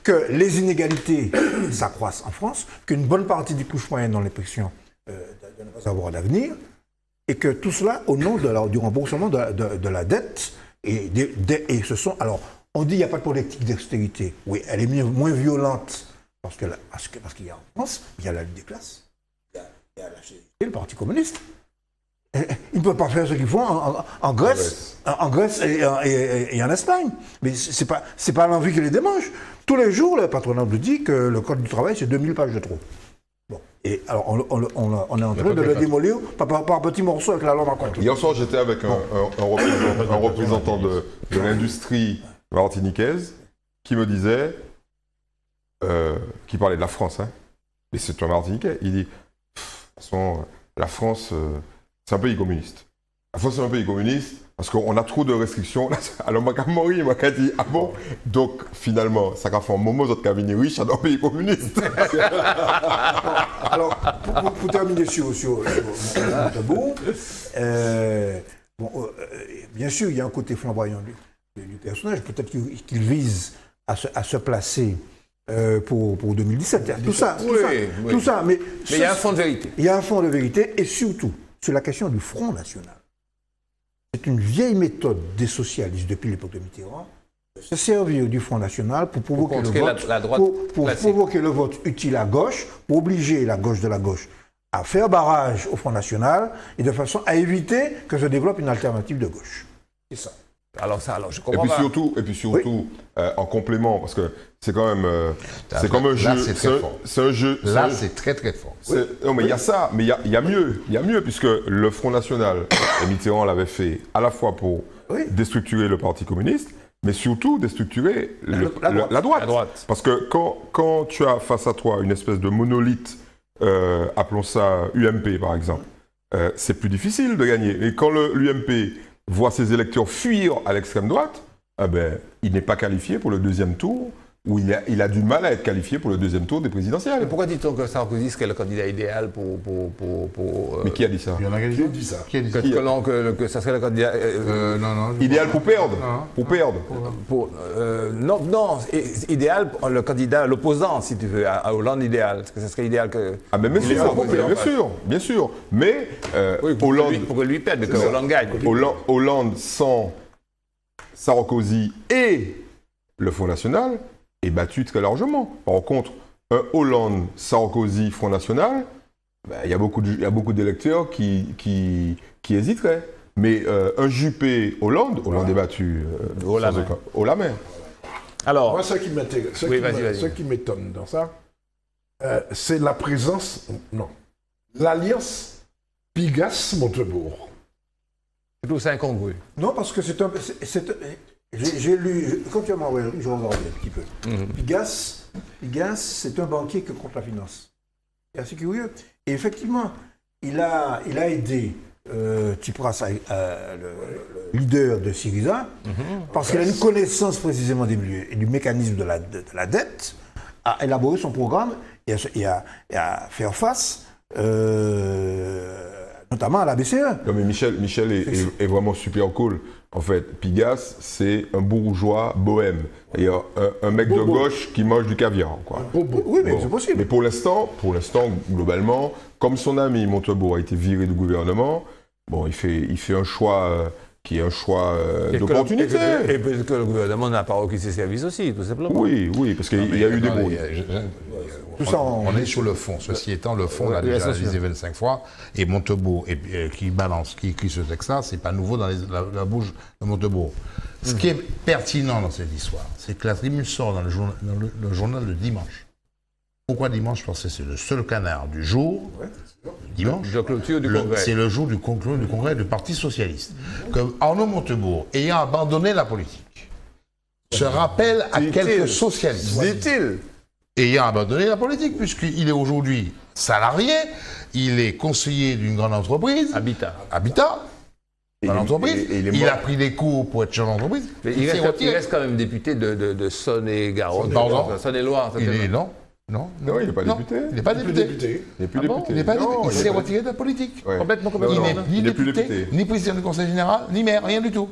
que les inégalités s'accroissent en France, qu'une bonne partie des couches moyennes dans les pressions de ne pas avoir d'avenir, et que tout cela au nom du remboursement de la dette. Et ce sont... Alors, on dit qu'il n'y a pas de politique d'austérité. Oui, elle est moins violente, parce qu'il y a en France, il y a la lutte des classes, il y a la CGT, le Parti communiste. Ils ne peuvent pas faire ce qu'ils font en Grèce et en Espagne. Mais ce n'est pas l'envie qui les démange. Tous les jours, le patronat nous dit que le code du travail, c'est 2000 pages de trop. Bon. Et alors, on est en train de le démolir par petits morceaux avec la loi Macron. Hier soir, j'étais avec un représentant de l'industrie martiniquaise qui me disait, qui parlait de la France, hein, et c'est un Martiniquais, il dit, de toute façon, la France... c'est un pays communiste. La France, c'est un pays communiste parce qu'on a trop de restrictions. Alors, il m'a dit, ah bon? Donc, finalement, ça a fait un moment, votre cabinet riche dans un pays communiste. Alors, pour terminer sur Montebourg, bien sûr, il y a un côté flamboyant du personnage. Peut-être qu'il vise à se placer pour 2017. Tout ça. Mais il y a un fond de vérité. Il y a un fond de vérité et surtout, sur la question du Front National. c'est une vieille méthode des socialistes depuis l'époque de Mitterrand, de se servir du Front National pour provoquer le vote, la droite pour provoquer le vote utile à gauche, pour obliger la gauche de la gauche à faire barrage au Front National et de façon à éviter que se développe une alternative de gauche. C'est ça. Alors je Et comprends puis pas. surtout, en complément, parce que c'est quand même, c'est comme un jeu. Là, c'est très fort. C'est un jeu. Là, c'est très très fort. Non, mais il y a ça, mais il y a mieux, puisque le Front National, et Mitterrand l'avait fait à la fois pour déstructurer le Parti communiste, mais surtout déstructurer la droite. Parce que quand tu as face à toi une espèce de monolithe, appelons ça UMP par exemple, c'est plus difficile de gagner. Et quand l'UMP voit ses électeurs fuir à l'extrême droite, il n'est pas qualifié pour le deuxième tour, ou il a du mal à être qualifié pour le deuxième tour des présidentielles. Mais pourquoi dit-on que Sarkozy serait le candidat idéal pour Mais qui a dit ça? Il y en a Qui dit ça? Qui a dit ça? que ça serait le candidat Non. Idéal pour perdre. Non. Pour perdre. non, idéal le candidat, l'opposant, si tu veux, à Hollande idéal. Est-ce que ça serait idéal que... Ah, mais bien sûr. Mais Hollande, pour que lui perde, mais que Hollande gagne. Hollande sans Sarkozy et le Front National est battu très largement. Par contre, un Hollande, Sarkozy, Front National, il y a beaucoup d'électeurs qui hésiteraient. Mais un Juppé Hollande est battu haut la main. Alors, Moi, ce qui m'étonne dans ça, c'est la présence, l'alliance Pigasse-Montebourg. je trouve ça incongru. Non, parce que j'ai lu, quand tu m'as envoyé, je regardais un petit peu. Pigasse, c'est un banquier qui compte la finance. C'est assez curieux. Et effectivement, il a aidé Tsipras, le leader de Syriza, parce qu'il a une connaissance précisément du mécanisme de la dette, à élaborer son programme et à faire face, notamment à la BCE. Non, mais Michel est vraiment super cool. En fait, Pigasse, c'est un bourgeois bohème. Et un mec de gauche qui mange du caviar, quoi. Oui, mais c'est possible. Mais pour l'instant, globalement, comme son ami Montebourg a été viré du gouvernement, il fait un choix qui est un choix d'opportunité. Et peut-être que le gouvernement n'a pas requis ses services aussi, tout simplement. Oui, parce qu'il y a eu des brouilles. On est sur le fond. Ceci étant, le fond, on l'a déjà analysé 25 fois. Et Montebourg, qui écrit ce texte-là, c'est pas nouveau dans la bouche de Montebourg. Ce qui est pertinent dans cette histoire, c'est que la tribune sort dans le journal de dimanche. Pourquoi dimanche? Parce que c'est le seul canard du jour, dimanche. De clôture du Congrès. C'est le jour du Congrès du Parti Socialiste. Que Arnaud Montebourg, ayant abandonné la politique, se rappelle à quelques socialistes. Dit-il. Ayant abandonné la politique, puisqu'il est aujourd'hui salarié, il est conseiller d'une grande entreprise. Habitat. Dans l'entreprise. Il a pris des cours pour être chef d'entreprise. Il reste quand même député de Saône-et-Garonne. Saône-et-Loire. Non, il n'est pas député. Il n'est pas député. Il n'est plus député. Il n'est pas député. Il s'est retiré de la politique. Ouais. Complètement. Il n'est ni député, ni président du conseil général, ni maire, rien du tout.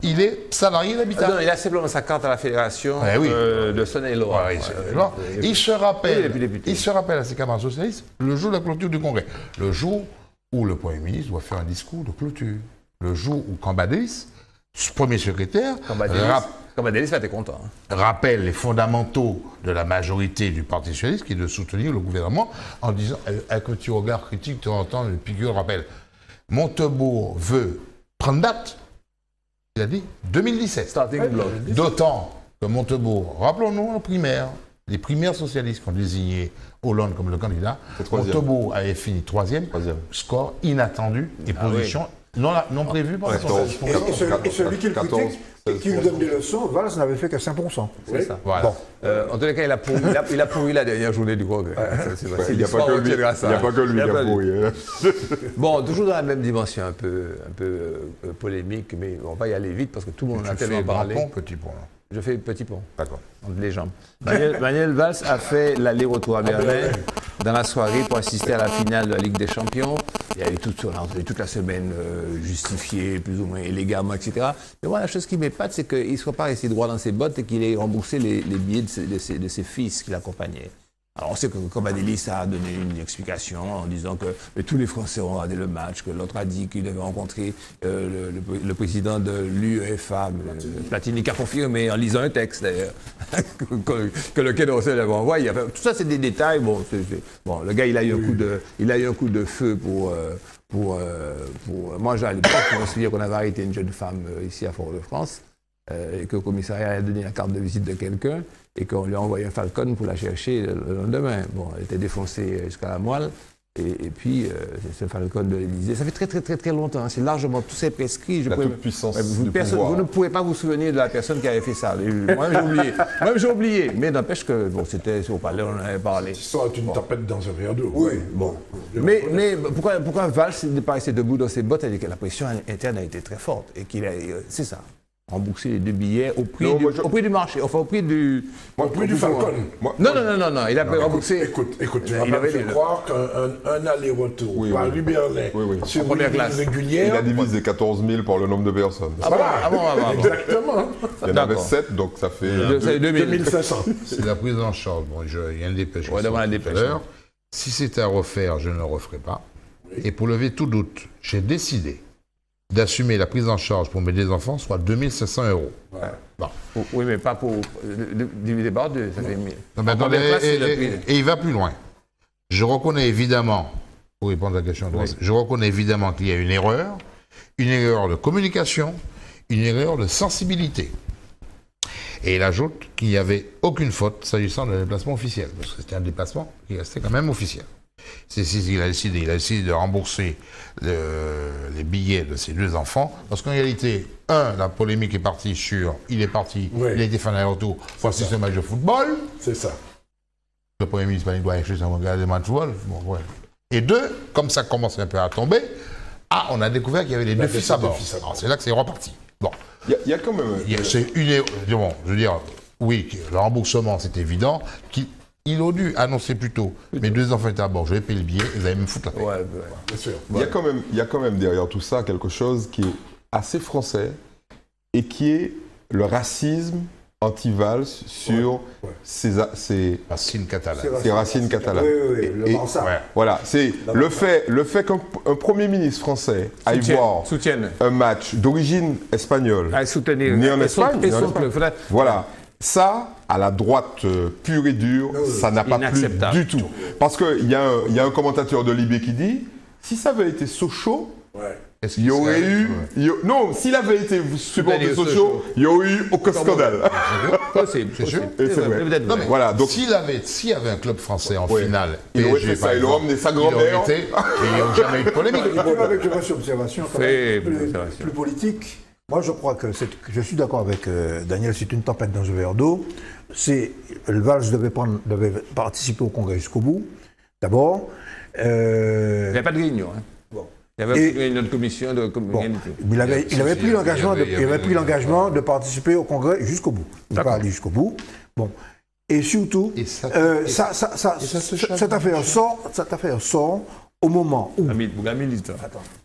Il est salarié d'Habitat. Non, il a simplement sa carte à la fédération de Saône-et-Loire. Il se rappelle à ses camarades socialistes le jour de la clôture du Congrès. Le jour où le Premier ministre doit faire un discours de clôture. Le jour où Cambadélis, premier secrétaire, Cambadélis va être content. Rappelle les fondamentaux de la majorité du Parti socialiste qui est de soutenir le gouvernement en disant, avec un petit regard critique, de temps en temps, le Pigur rappelle. Montebourg veut prendre date. Il a dit 2017. Starting block. D'autant que Montebourg, rappelons-nous les primaires socialistes qui ont désigné Hollande comme le candidat, Montebourg avait fini troisième, score inattendu et position non prévue par le Conseil. Et celui qui le critique et qui lui donne des leçons, Valls n'avait fait que 5%. C'est ça. Voilà. En tous les cas, il a pourri la dernière journée du Congrès. Il n'y a pas que lui. Il n'y a pas que lui qui a pourri. Bon, toujours dans la même dimension, un peu polémique, mais on va y aller vite parce que tout le monde a tellement parlé. Petit pont. Je fais petit pont. D'accord. Entre les jambes. Manuel Valls a fait l'aller-retour à Berlin dans la soirée pour assister à la finale de la Ligue des Champions. Il y a eu toute la semaine justifiée, plus ou moins élégamment, etc. Mais moi, la chose qui m'épate, c'est qu'il ne soit pas resté droit dans ses bottes et qu'il ait remboursé les billets de ses fils qui l'accompagnaient. Alors on sait que Cambadélis a donné une explication en disant que tous les Français ont regardé le match, que l'autre a dit qu'il devait rencontrer le président de l'UEFA, Platini, qui a confirmé en lisant un texte d'ailleurs, que le Quai d'Orsay l'avait envoyé. Enfin, tout ça c'est des détails. Bon, le gars il a eu un coup de feu pour moi, à l'époque, je me souviens qu'on avait arrêté une jeune femme ici à Fort-de-France et que le commissariat a donné la carte de visite de quelqu'un et qu'on lui a envoyé un Falcon pour la chercher le lendemain. Bon, elle était défoncée jusqu'à la moelle. Et puis, ce Falcon de l'Élysée, ça fait très longtemps. Hein, c'est largement, tout c'est prescrit. La toute puissance du pouvoir. Vous ne pouvez pas vous souvenir de la personne qui avait fait ça. Moi, j'ai oublié. Mais n'empêche que, bon, c'était au palais, on en avait parlé. Ça, c'est une tapette dans un verre d'eau. Oui. Bon. Mais pourquoi Valls n'est pas resté debout dans ses bottes? C'est que la pression interne a été très forte. Et qu'il a, c'est ça, remboursé les 2 billets au prix du marché, enfin au prix du... Au prix du Falcon. Non, il a remboursé... Écoute, tu vas pas me faire croire qu'un aller-retour par Berlin sur une ligne régulière... Il a divisé 14 000 par le nombre de personnes. Voilà, exactement. Il y en avait 7, donc ça fait... 2500. C'est la prise en charge. Bon, il y a une dépêche. Ouais, devant la dépêche. Si c'était à refaire, je ne le referai pas. Et pour lever tout doute, j'ai décidé d'assumer la prise en charge pour mes 2 enfants, soit 2500 €. Ouais. Bon. Oui, mais pas pour diviser par 2, ça fait 1000. Et il va plus loin. Je reconnais évidemment, pour répondre à la question, je reconnais évidemment qu'il y a une erreur de communication, une erreur de sensibilité. Et il ajoute qu'il n'y avait aucune faute s'agissant d'un déplacement officiel, parce que c'était un déplacement qui restait quand même officiel. Il a décidé de rembourser les billets de ses 2 enfants, parce qu'en réalité, la polémique est partie sur, il a été fait un retour, voici ce match de football. C'est ça. Le Premier ministre doit acheter un regard de match de football. Bon, ouais. Et 2, comme ça commence un peu à tomber, on a découvert qu'il y avait les 2 fils à bord. C'est là que c'est reparti. Bon. Il y a quand même... C'est bon, je veux dire, oui, le remboursement, c'est évident, il aurait dû annoncer plus tôt. Mes 2 enfants étaient à bord, je vais payer le billet, vous allez me foutre la paix. Ouais, bien sûr. Il y a quand même derrière tout ça quelque chose qui est assez français et qui est le racisme anti-Valls sur ses racines catalanes. Ses racines catalanes. Oui, le Bansard. Voilà, c'est le fait qu'un Premier ministre français aille voir un match d'origine espagnole, né en Espagne, voilà. Ça, à la droite pure et dure, ça n'a pas plu du tout. Parce qu'il y a un commentateur de Libé qui dit, si ça avait été Sochaux, il y aurait eu... Non, s'il avait été supporté Sochaux, il n'y aurait eu aucun scandale. C'est sûr. C'est vrai. Non, mais voilà, donc, s'il y avait un club français en finale, il aurait fait ça, il aurait emmené sa grand-mère. Et il n'y aurait jamais eu de polémique. Avec une observation plus politique. Moi, je crois que je suis d'accord avec Daniel, c'est une tempête dans un verre d'eau. Le Valls devait participer au Congrès jusqu'au bout. D'abord. Il n'y avait pas de réunion. Hein. Bon. Il y avait une autre commission de... il avait pris l'engagement de participer au Congrès jusqu'au bout. Il n'est pas allé jusqu'au bout. Bon. Et surtout, cette affaire sort au moment où...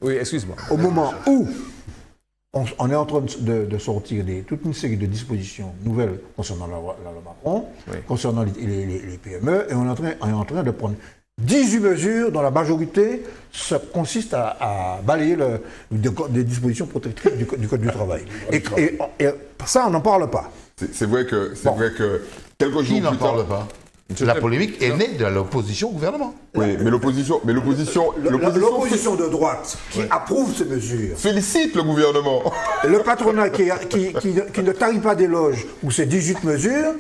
Oui, excuse-moi. Au moment où on est en train de sortir toute une série de dispositions nouvelles concernant la loi Macron, concernant les PME, et on est en train de prendre 18 mesures dont la majorité consiste à balayer des dispositions protectrices du Code du travail. Et ça, on n'en parle pas. C'est vrai que quelques jours plus tard... Qui n'en parle pas? La polémique est née de l'opposition au gouvernement. Oui, mais l'opposition de droite qui approuve ces mesures félicite le gouvernement. Le patronat qui ne tarie pas d'éloges ou ces 18 mesures,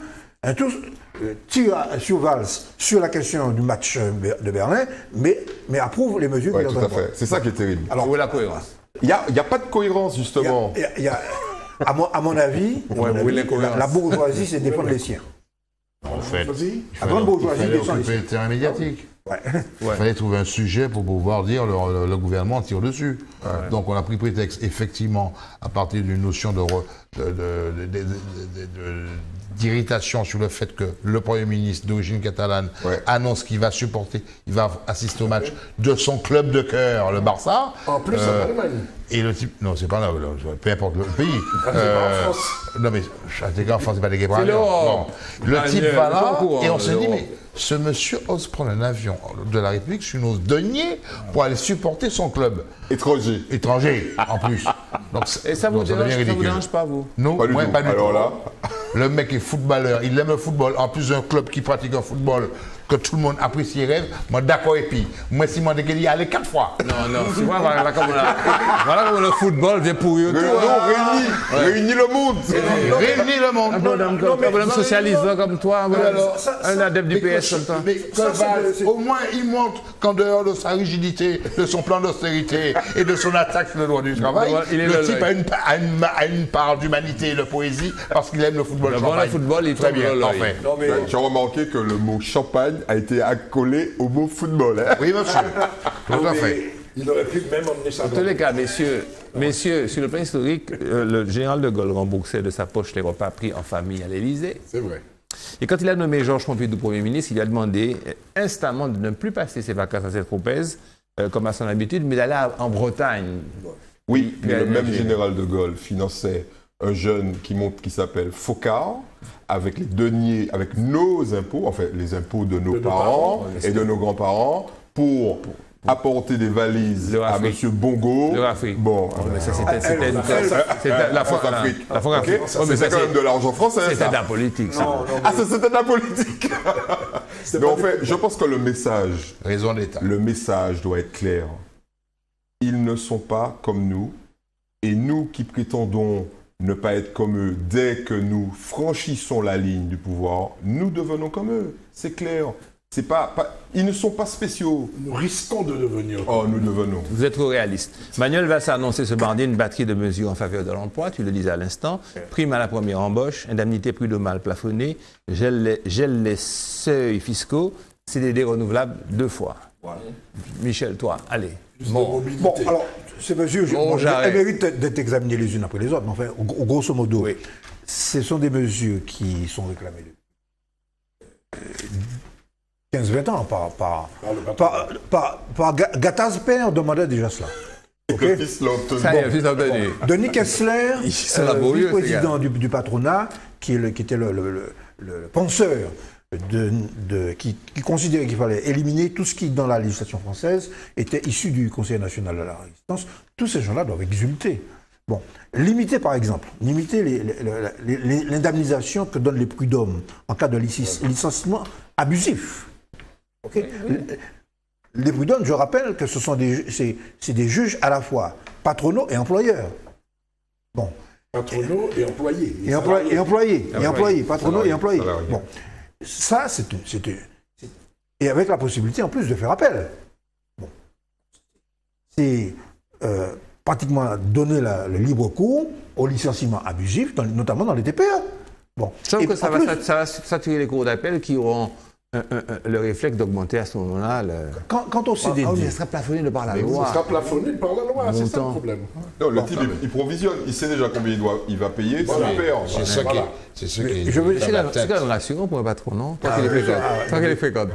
tire sur Valls sur la question du match de Berlin, mais approuve les mesures qu'il a tout à fait. C'est ça qui est terrible. Alors, où est la cohérence? Il n'y a pas de cohérence, justement. À mon avis, la bourgeoisie, c'est défendre les siens. En fait, il fallait occuper le terrain médiatique. Il fallait trouver un sujet pour pouvoir dire le gouvernement tire dessus. Donc on a pris prétexte, effectivement, à partir d'une notion d'irritation sur le fait que le Premier ministre d'origine catalane annonce qu'il va il va assister au match de son club de cœur, le Barça. En plus, en Allemagne. Et le type, non, c'est pas là, peu importe le pays. En France. Non, mais en France, c'est pas des guébrins. Le type va là, et on se dit, mais ce monsieur ose prendre un avion de la République sur nos deniers pour aller supporter son club. Étranger. Étranger, en plus. Donc, Et ça vous devient ridicule. vous dérange pas, vous? Non, Pas du moi, tout. pas du Alors tout. là, Le mec est footballeur, il aime le football. En plus, un club qui pratique un football que tout le monde apprécierait. Moi, d'accord, et puis, moi, si moi, qu'il y aller 4 fois. Non, c'est moi, voilà comment le football vient pour eux. réunis le monde. Réunis le monde. Un bonhomme socialiste comme toi, un adepte du Mais PS comme toi. mais au moins, il montre qu'en dehors de sa rigidité, de son plan d'austérité et de son attaque sur le droit du travail, Il est le le- type a une part d'humanité et de poésie parce qu'il aime le football. Le champagne. football, il Très tombe bien, dans l'œil. enfin. Non, mais Tu as remarqué que le mot champagne a été accolé au mot football. Hein? Oui, monsieur. Tout à fait. il aurait pu même emmener ça En tous les cas, messieurs, sur le plan historique, le général de Gaulle remboursait de sa poche les repas pris en famille à l'Élysée. C'est vrai. Et quand il a nommé Georges Pompidou Premier ministre, il lui a demandé instamment de ne plus passer ses vacances à Saint-Tropez, comme à son habitude, mais d'aller en Bretagne. Oui, mais le Bien même géré. général de Gaulle finançait un jeune qui s'appelle Focard, avec les deniers, avec nos impôts, en fait les impôts de nos parents et de nos grands-parents, pour apporter des valises Leur à Afrique. M. Bongo. Leur Afrique. Bon, Mais ça, c'était la France-Afrique. La France-Afrique. Ok. Oh, mais C'était ça, quand même de l'argent français. c'était ça. de la politique, ça. Ah, ça, c'était de la politique. Mais en fait, je pense que le Raison d'État. message doit être clair. Ils ne sont pas comme nous, et nous qui prétendons ne pas être comme eux, dès que nous franchissons la ligne du pouvoir, nous devenons comme eux. C'est clair. C'est pas, ils ne sont pas spéciaux. Nous risquons de devenir. Oh, nous devenons. Vous êtes trop réaliste. Manuel Valls a annoncé ce mardi une batterie de mesures en faveur de l'emploi, tu le disais à l'instant. Prime à la première embauche, indemnité prud'homale plafonnée, gèle les seuils fiscaux, CDD renouvelable 2 fois. Michel, toi, allez. Bon. bon, alors, ces mesures, j'arrête. elles méritent d'être examinées les unes après les autres. Mais enfin, grosso modo, Oui. ce sont des mesures qui sont réclamées depuis 15-20 ans par Gattaz père demandait déjà cela. Ok. Le fils l'a obtenu. Ça y est, fils d'Anthony. Denis Kessler, Ils sont laborieux, ces vice-président du patronat, qui était le penseur qui considérait qu'il fallait éliminer tout ce qui, dans la législation française, était issu du Conseil national de la résistance. Tous ces gens-là doivent exulter. Bon, limiter par exemple, l'indemnisation que donnent les prud'hommes en cas de licenciement abusif. Ok. Les prud'hommes, je rappelle que c'est des juges à la fois patronaux et employeurs. Bon. Patronaux et employés. Patronaux et employés. Salariés. Bon. Ça, et avec la possibilité en plus de faire appel. Bon. C'est pratiquement donner le libre cours au licenciement abusif, notamment dans les TPE. Bon. Je trouve Et que ça en plus, va saturer les cours d'appel qui auront le réflexe d'augmenter à ce moment-là. Quant au CDD, Ah oui, ça sera plafonné de par la Ce loi. sera plafonné par la loi, c'est ça le Montant. problème. Non, le type, il provisionne. Il sait déjà combien il va payer. C'est super. C'est ça qui est. je veux- C'est quand même rassurant pour un patron, non? Toi qui les fréquentes. Toi qui les fréquentes.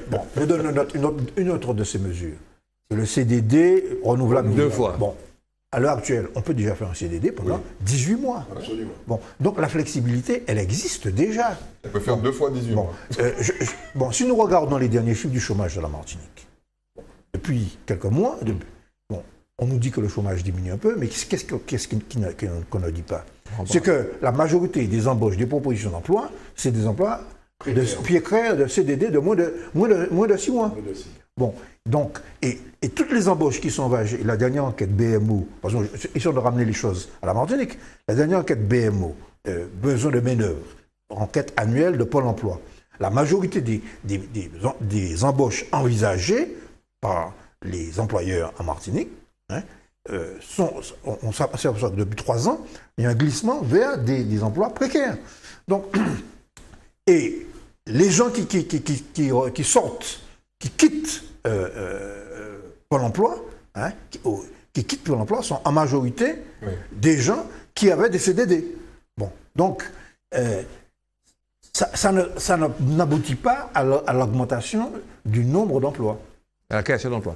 bon, je donne une autre de ces mesures. C'est le CDD renouvelable 2 fois. Bon, à l'heure actuelle, on peut déjà faire un CDD pendant 18 mois. Absolument. Bon, donc la flexibilité, elle existe déjà. On peut faire 2 fois 18 Bon, mois. si nous regardons les derniers chiffres du chômage de la Martinique, depuis quelques mois, on nous dit que le chômage diminue un peu, mais qu'est-ce qu'on ne dit pas? C'est que la majorité des embauches, des propositions d'emploi, c'est des emplois de précaires, de CDD de moins de 6 mois. Bon, donc, et toutes les embauches qui sont engagées, la dernière enquête BMO, parce que ils sont de ramener les choses à la Martinique, la dernière enquête BMO, besoin de main-d'œuvre, enquête annuelle de Pôle emploi, la majorité des embauches envisagées par les employeurs en Martinique, on s'aperçoit que depuis 3 ans, il y a un glissement vers des emplois précaires. Donc, et les gens qui sortent, qui quittent Pôle emploi, qui quittent Pôle emploi sont en majorité des gens qui avaient des CDD. Bon, donc ça n'aboutit pas à l'augmentation du nombre d'emplois. À la création d'emplois.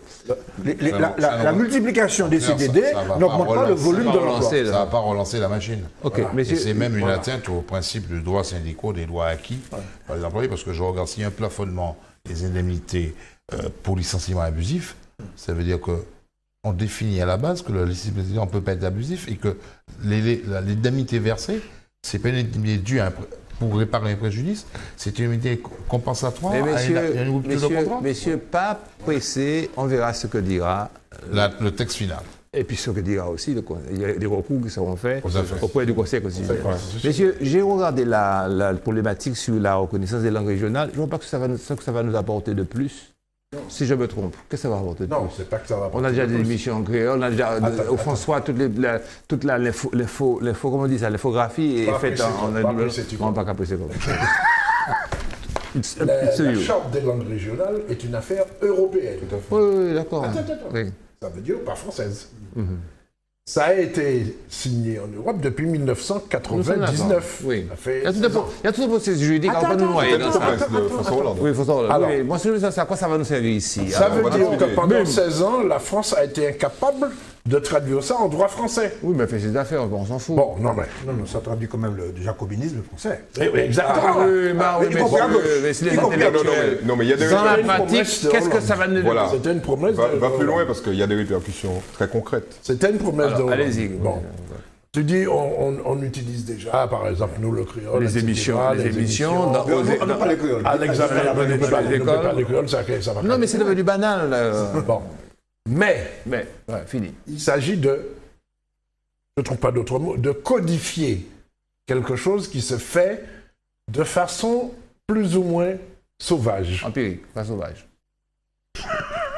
La multiplication des CDD n'augmente pas le volume de l'emploi. Ça ne va pas relancer la machine. Ok, Et c'est même une atteinte au principe du droit syndicaux, des droits acquis par les employés, parce que je regarde s'il y a un plafonnement des indemnités pour licenciement abusif, ça veut dire qu'on définit à la base que le licenciement ne peut pas être abusif et que l'indemnité versée, c'est pas une indemnité due pour réparer un préjudice, c'est une indemnité compensatoire Mais à une rupture de contrat. messieurs, pas pressé, on verra ce que dira. Le texte final. Et puis ce que dira aussi, il y a des recours qui seront faits Aux affaires. auprès du Conseil constitutionnel. Messieurs, j'ai regardé la problématique sur la reconnaissance des langues régionales. Je ne vois pas ce que ça va nous apporter de plus. Si je me trompe, qu'est-ce que ça va apporter de plus? Non, c'est pas que ça va. On a déjà des émissions en créole, on a déjà, au François, toute l'infographie est faite en pas capricé comme ça. La charte des langues régionales est une affaire européenne. Oui, d'accord. Attends. Oui. Ça veut dire pas française. Ça a été signé en Europe depuis 1999. Oui. Ça fait Il y a tout un processus juridique à nous noyer dans ça. François Hollande. Oui, François Hollande. Alors, Oui, moi, c'est à quoi ça va nous servir ici? Ça Alors, veut dire que pendant Même. 16 ans, la France a été incapable de traduire ça en droit français. Oui, mais fait ses affaires, on s'en fout. Bon, non, mais... Non, ça traduit quand même le jacobinisme français. Exactement. Oui, mais c'est les intellectuels. Non, mais il y a des Dans la répercussions. pratique, qu'est-ce que ça va nous Voilà. C'était une promesse Va plus loin parce qu'il y a des répercussions très concrètes. C'était une promesse de Alors, Hollande. allez-y. Bon. Tu dis, on utilise déjà, par exemple, nous, le créole, Les etc., émissions. On n'a pas les créoles. À l'examen, on ne peut pas l'école. les créoles, ça va. Non, mais c'est devenu banal. Bon. Mais, Mais, ouais, fini. il s'agit de, je ne trouve pas d'autre mot, de codifier quelque chose qui se fait de façon plus ou moins sauvage. Empirique, pas sauvage.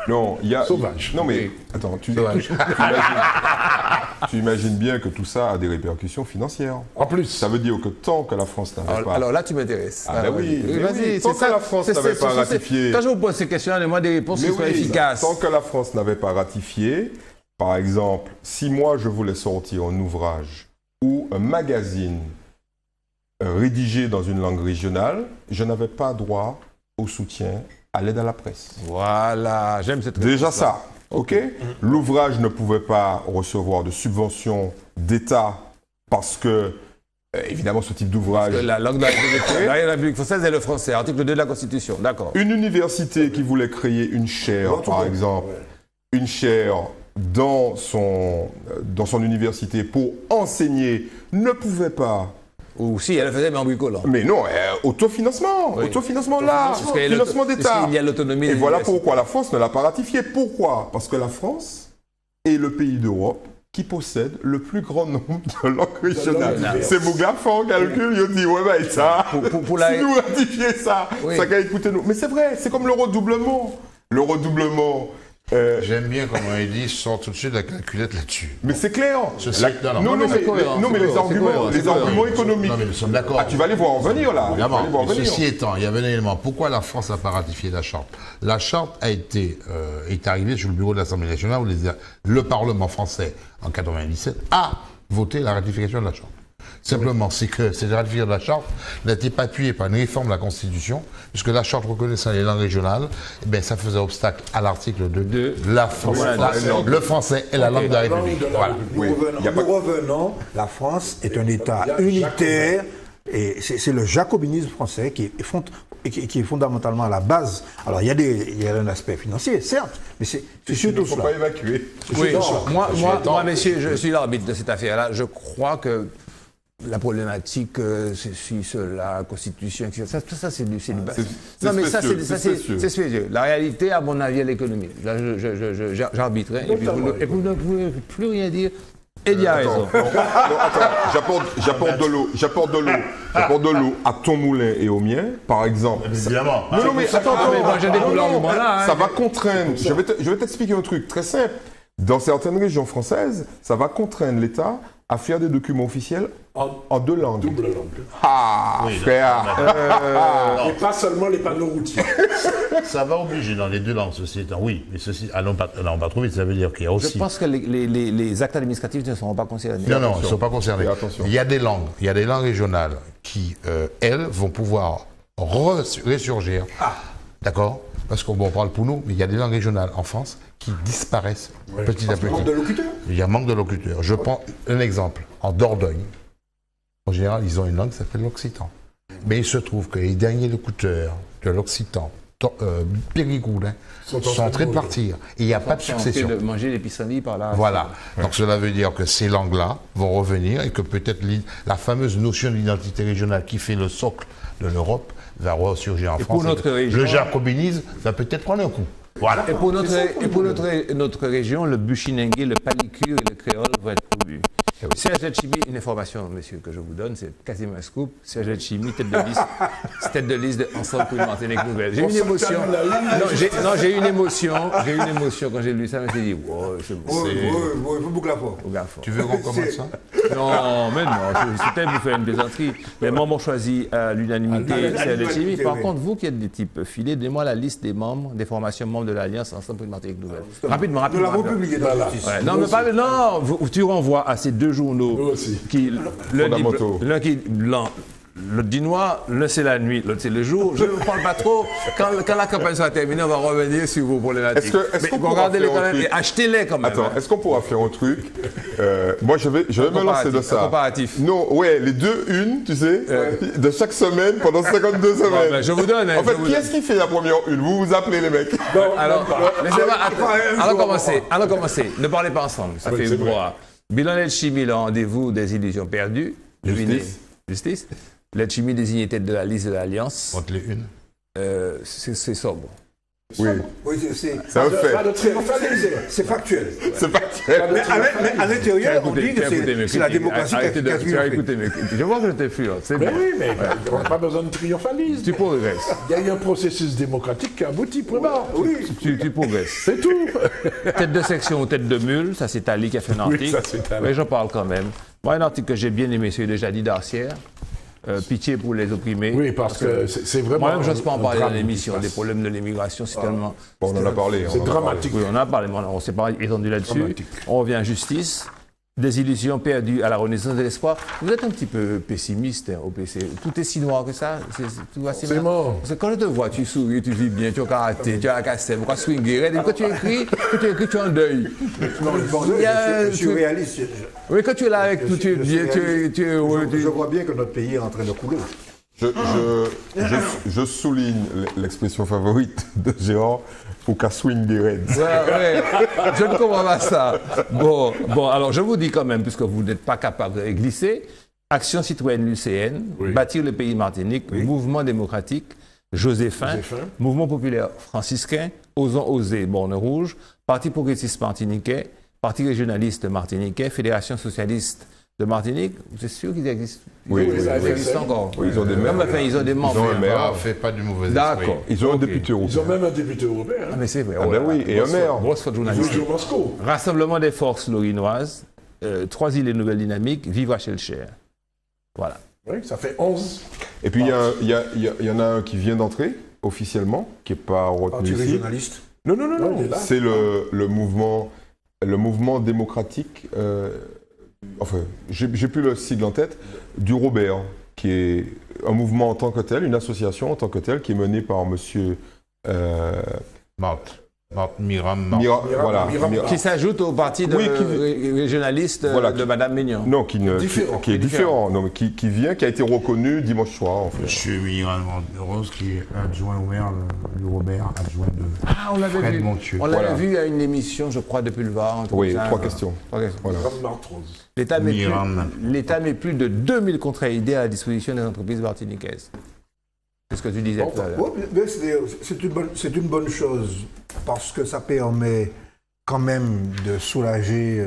Non, il y a. Sauvage. Non, mais attends, tu imagines bien que tout ça a des répercussions financières. En plus, Ça veut dire que tant que la France n'avait pas. Alors là, tu m'intéresses. Ah, ben oui, mais vas-y. oui, tant c'est que ça. la France n'avait pas ratifié. Quand je vous pose ces questions, donnez-moi des réponses qui Mais soient oui, efficaces. tant que la France n'avait pas ratifié, par exemple, si moi je voulais sortir un ouvrage ou un magazine rédigé dans une langue régionale, je n'avais pas droit au soutien à l'aide à la presse. Voilà, j'aime cette Déjà réponse-là. ça, ok? L'ouvrage ne pouvait pas recevoir de subventions d'État parce que, évidemment, ce type d'ouvrage... La langue de la République française est le français, article 2 de la Constitution, d'accord. Une université qui voulait créer une chaire, par exemple, une chaire dans son université pour enseigner, ne pouvait pas. Ou si, elle le faisait, mais en bricolant. Mais non, autofinancement, Oui. autofinancement là, Parce qu'il y a financement d'État. parce qu'il y a l'autonomie Et des voilà universités. pourquoi la France ne l'a pas ratifié. Pourquoi? Parce que la France est le pays d'Europe qui possède le plus grand nombre de langues régionales. C'est Bougla fort calcul, il dit ouais bah ça, pour la- si nous ratifier ça, Oui. ça va écouter nous. Mais c'est vrai, c'est comme le redoublement. Le redoublement. J'aime bien comment il dit, sort tout de suite la calculette là-dessus. Mais c'est clair. Ceci- Non, non, mais c'est cohérent, non, mais c'est les cohérent, arguments, c'est les cohérent. arguments économiques. Non, mais nous sommes d'accord. Ah, tu vas les voir en venir là. Tu vas Évidemment. les voir en Mais venir. ceci étant, il y avait un élément. Pourquoi la France n'a pas ratifié la charte? La charte est arrivée sur le bureau de l'Assemblée nationale où le Parlement français, en 97, a voté la ratification de la charte. Simplement, c'est que cette ratification de la charte n'était pas appuyée par une réforme de la Constitution, puisque la charte reconnaissant les langues régionales, eh bien, ça faisait obstacle à l'article 2 de le français est la langue de la République. Voilà. Nous revenons, la France est un État unitaire et c'est le jacobinisme français qui est fondamentalement à la base. Alors il y a un aspect financier, certes, mais c'est Il surtout ne faut cela. pas évacuer. Oui, moi, messieurs, je suis l'arbitre de cette affaire-là. Je crois que la problématique, la Constitution, etc., ça c'est du bas. Non, mais ça, c'est spécieux. La réalité, à mon avis, est l'économie. Là, j'arbitrerai, et puis vous ne pouvez plus rien dire. Et il y a raison. Non, attends, j'apporte de l'eau à ton moulin et au mien, par exemple. Évidemment. Non, mais attends, mais moi, j'ai des l'argument là. ça va contraindre. Je vais t'expliquer un truc très simple. Dans certaines régions françaises, ça va contraindre l'État à faire des documents officiels en deux langues. double langue. Ah, frère. Et pas seulement les panneaux routiers. Ça va obliger dans les deux langues, ceci étant. Oui, mais ceci, allons pas trop vite, ça veut dire qu'il y a aussi. Je pense que les actes administratifs ne seront pas concernés. Non, ils ne sont pas concernés. Et attention. Il y a des langues régionales qui, elles, vont pouvoir ressurgir, d'accord, parce qu'on parle pour nous, mais il y a des langues régionales en France qui disparaissent petit à petit. Manque de locuteurs. Il y a un manque de locuteurs. Je prends un exemple. En Dordogne, en général, ils ont une langue qui s'appelle l'occitan. Mais il se trouve que les derniers locuteurs de l'occitan, périgoulins, sont en train de partir. Et il n'y a pas de succession. De manger les pissenlits par là. Voilà. Donc cela veut dire que ces langues-là vont revenir et que peut-être la fameuse notion d'identité régionale qui fait le socle de l'Europe va ressurgir en France. Pour notre région, le jacobinisme va peut-être prendre un coup. Voilà. Et pour notre région, le buchinengue, le palicure et le créole vont être promus. Serge Letchimy, une information, monsieur, que je vous donne, c'est quasiment un scoop. Serge Letchimy, tête de liste de Ensemble pour une Martinique nouvelle. J'ai eu une émotion. Non, j'ai eu une émotion. J'ai eu une émotion quand j'ai lu ça. Je me suis dit, wow, c'est bon. Il faut boucler la fois. Tu veux qu'on commence ça? Non, mais non, c'était vous faire une plaisanterie. Les membres ont choisi à l'unanimité Serge Letchimy. Par contre, vous qui êtes des types filés, donnez-moi la liste des membres, des formations membres de l'Alliance Ensemble pour une Martinique nouvelle. Rapidement. Nous l'avons publié dans la justice. Non, mais pas. Non, tu renvoies à ces deux journaux qui l'un qui blanc, l'autre dit noir, l'un c'est la nuit, l'autre c'est le jour. Je ne vous parle pas trop. Quand la campagne sera terminée, on va revenir sur vos problématiques. Est-ce qu'on regardez-les quand même et achetez-les quand même. Attends, est-ce qu'on pourra faire un truc moi, je vais me lancer de ça. Un comparatif. Non, ouais, les deux une, tu sais, de chaque semaine pendant 52 semaines. Bon, ben, je vous donne. En fait, qui est-ce qui fait la première une? Vous appelez les mecs. Alors, laissez-moi. Allons commencer. Ne parlez pas ensemble. Ça fait droit. Bilan Letchimy, le rendez-vous des illusions perdues. Justice. Letchimy désigné tête de la liste de l'Alliance. Contre les unes. C'est sobre. Oui, c'est un fait. C'est factuel. C'est factuel. Mais à l'intérieur, on dit que c'est la démocratie qui a écouté. Je vois que je t'ai fui. Mais oui, mais il n'y a pas besoin de triomphalisme. Tu progresses. Il y a eu un processus démocratique qui a abouti, Oui. Tu progresses. C'est tout. Tête de section ou tête de mule, ça c'est Ali qui a fait un article. Oui, ça c'est Ali. Mais j'en parle quand même. Moi, un article que j'ai bien aimé, c'est de Jadi Darcière. Pitié pour les opprimés. Oui, parce que c'est vraiment. Moi-même, je n'ose pas en parler dans l'émission. Les problèmes de l'immigration, c'est tellement. Bon, on en a parlé. C'est dramatique. Oui, on en a parlé, mais on ne s'est pas étendu là-dessus. Dramatique. On revient à justice. Des illusions perdues à la renaissance de l'espoir. Vous êtes un petit peu pessimiste au PC. Tout est si noir que ça. Tout va si C'est mal. mort. Parce que quand je te vois, tu souris, tu vis bien, tu as karaté, tu as la cassette, pourquoi swinguer. Et quand tu écris, tu es en deuil. Je suis réaliste. Oui, quand tu es là avec tout, tu es bien, tu es heureux. Je vois bien que notre pays est en train de couler. Je souligne l'expression favorite de Gérard, au cas swing des Reds. Ouais, je ne comprends pas ça. Bon, alors je vous dis quand même, puisque vous n'êtes pas capable de glisser, Action citoyenne lycéenne, Bâtir le pays Martinique, Mouvement démocratique, Joséphin, Mouvement populaire franciscain, Osons oser, Borne rouge, Parti progressiste martiniquais, Parti régionaliste martiniquais, Fédération socialiste de Martinique. Vous êtes sûr qu'ils existent? Oui, ils existent encore. Oui, ils ont des membres. Enfin, ils ont des membres. Ils ont un maire. Fait pas du mauvais esprit. D'accord. Ils ont un député européen. Ils ont même un député européen. Ah, mais c'est vrai. Ah ben oui, et un maire. Grosse faute journalistique. Toujours Moscou. Rassemblement des forces lorinoises, Trois îles et Nouvelle Dynamique, Vive Rachel Cher. Voilà. Oui, ça fait 11. Et puis il y en a un qui vient d'entrer officiellement, qui n'est pas retenu ici. Anti-régionaliste. Non. il est là. C'est le mouvement démocratique. Enfin, j'ai plus le sigle en tête, du Robert, qui est un mouvement en tant que tel, une association en tant que telle, qui est menée par monsieur Miram. Voilà. Qui s'ajoute au parti régionaliste de Mme Mignon. Non, qui est différent. Non, mais qui vient, qui a été reconnu dimanche soir. En fait. Monsieur Miram Rose, qui est adjoint au maire du Robert, adjoint de Ah, on l'avait Fred vu. Montieu. On l'avait vu à une émission, je crois, depuis le Var. Oui, trois questions. Voilà. L'État met plus de 2000 contrats aidés à la disposition des entreprises martiniquaises. C'est ce que tu disais tout à l'heure. C'est une bonne chose parce que ça permet quand même de soulager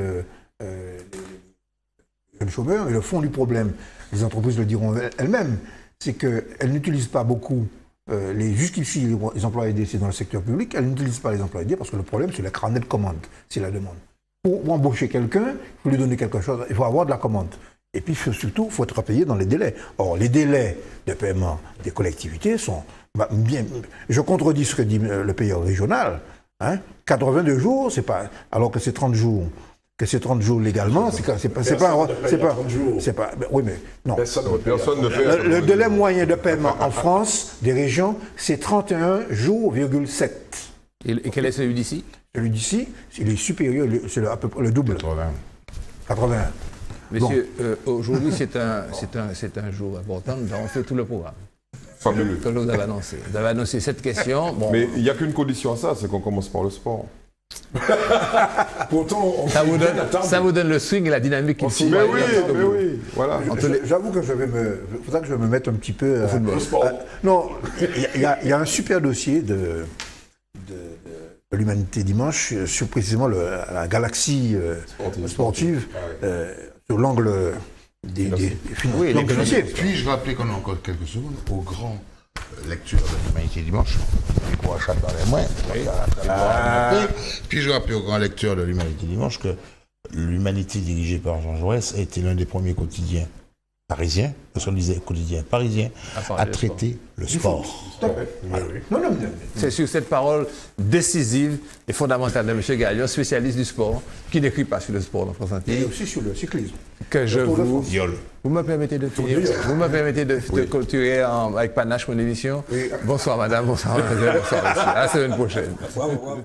les chômeurs. Et le fond du problème, les entreprises le diront elles-mêmes, c'est qu'elles n'utilisent pas beaucoup jusqu'ici les emplois aidés, c'est dans le secteur public, elles n'utilisent pas les emplois aidés parce que le problème, c'est le carnet de commande, c'est la demande. Pour embaucher quelqu'un, il faut lui donner quelque chose, il faut avoir de la commande. Et puis surtout, il faut être payé dans les délais. Or, les délais de paiement des collectivités sont bien. Je contredis ce que dit le payeur régional. 82 jours, c'est pas. Alors que c'est 30 jours que c'est 30 jours légalement, c'est pas, Personne ne paye 30 jours. oui, mais non. Personne Personne ne fait. Le délai moyen de paiement en France, des régions, c'est 31 jours,7. Et quel est celui d'ici? Celui d'ici, il est supérieur, c'est à peu près le double. 81. Messieurs, aujourd'hui, c'est un jour important. Nous avons fait tout le programme. Fabuleux. Que vous avez annoncé. Vous avez annoncé cette question. Bon, Mais il n'y a qu'une condition à ça, c'est qu'on commence par le sport. Pourtant, on ça vous donne le swing et la dynamique qu'il faut. Mais oui, voilà. J'avoue que faudra que je me mette un petit peu... football. Non, il y a un super dossier de l'Humanité Dimanche sur précisément la galaxie sportive, sur l'angle des Oui, l'angle financier. Puis-je rappeler qu'on a encore quelques secondes aux grands lectures de l'Humanité Dimanche? Micro à chaque derrière moi. Puis-je rappeler aux grands lecteurs de l'Humanité Dimanche que l'Humanité dirigée par Jean Jaurès a été l'un des premiers quotidiens parisiens, parce qu'on disait quotidien parisien, à traiter le sport. Non, c'est sur cette parole décisive et fondamentale de M. Galion, spécialiste du sport, qui n'écrit pas sur le sport en France et entière, aussi sur le cyclisme. que je Tour de vous... France. Vous me permettez de finir, vous me permettez de clôturer avec panache mon émission. Oui. Bonsoir madame, bonsoir monsieur, bonsoir monsieur. À la semaine prochaine. Bravo.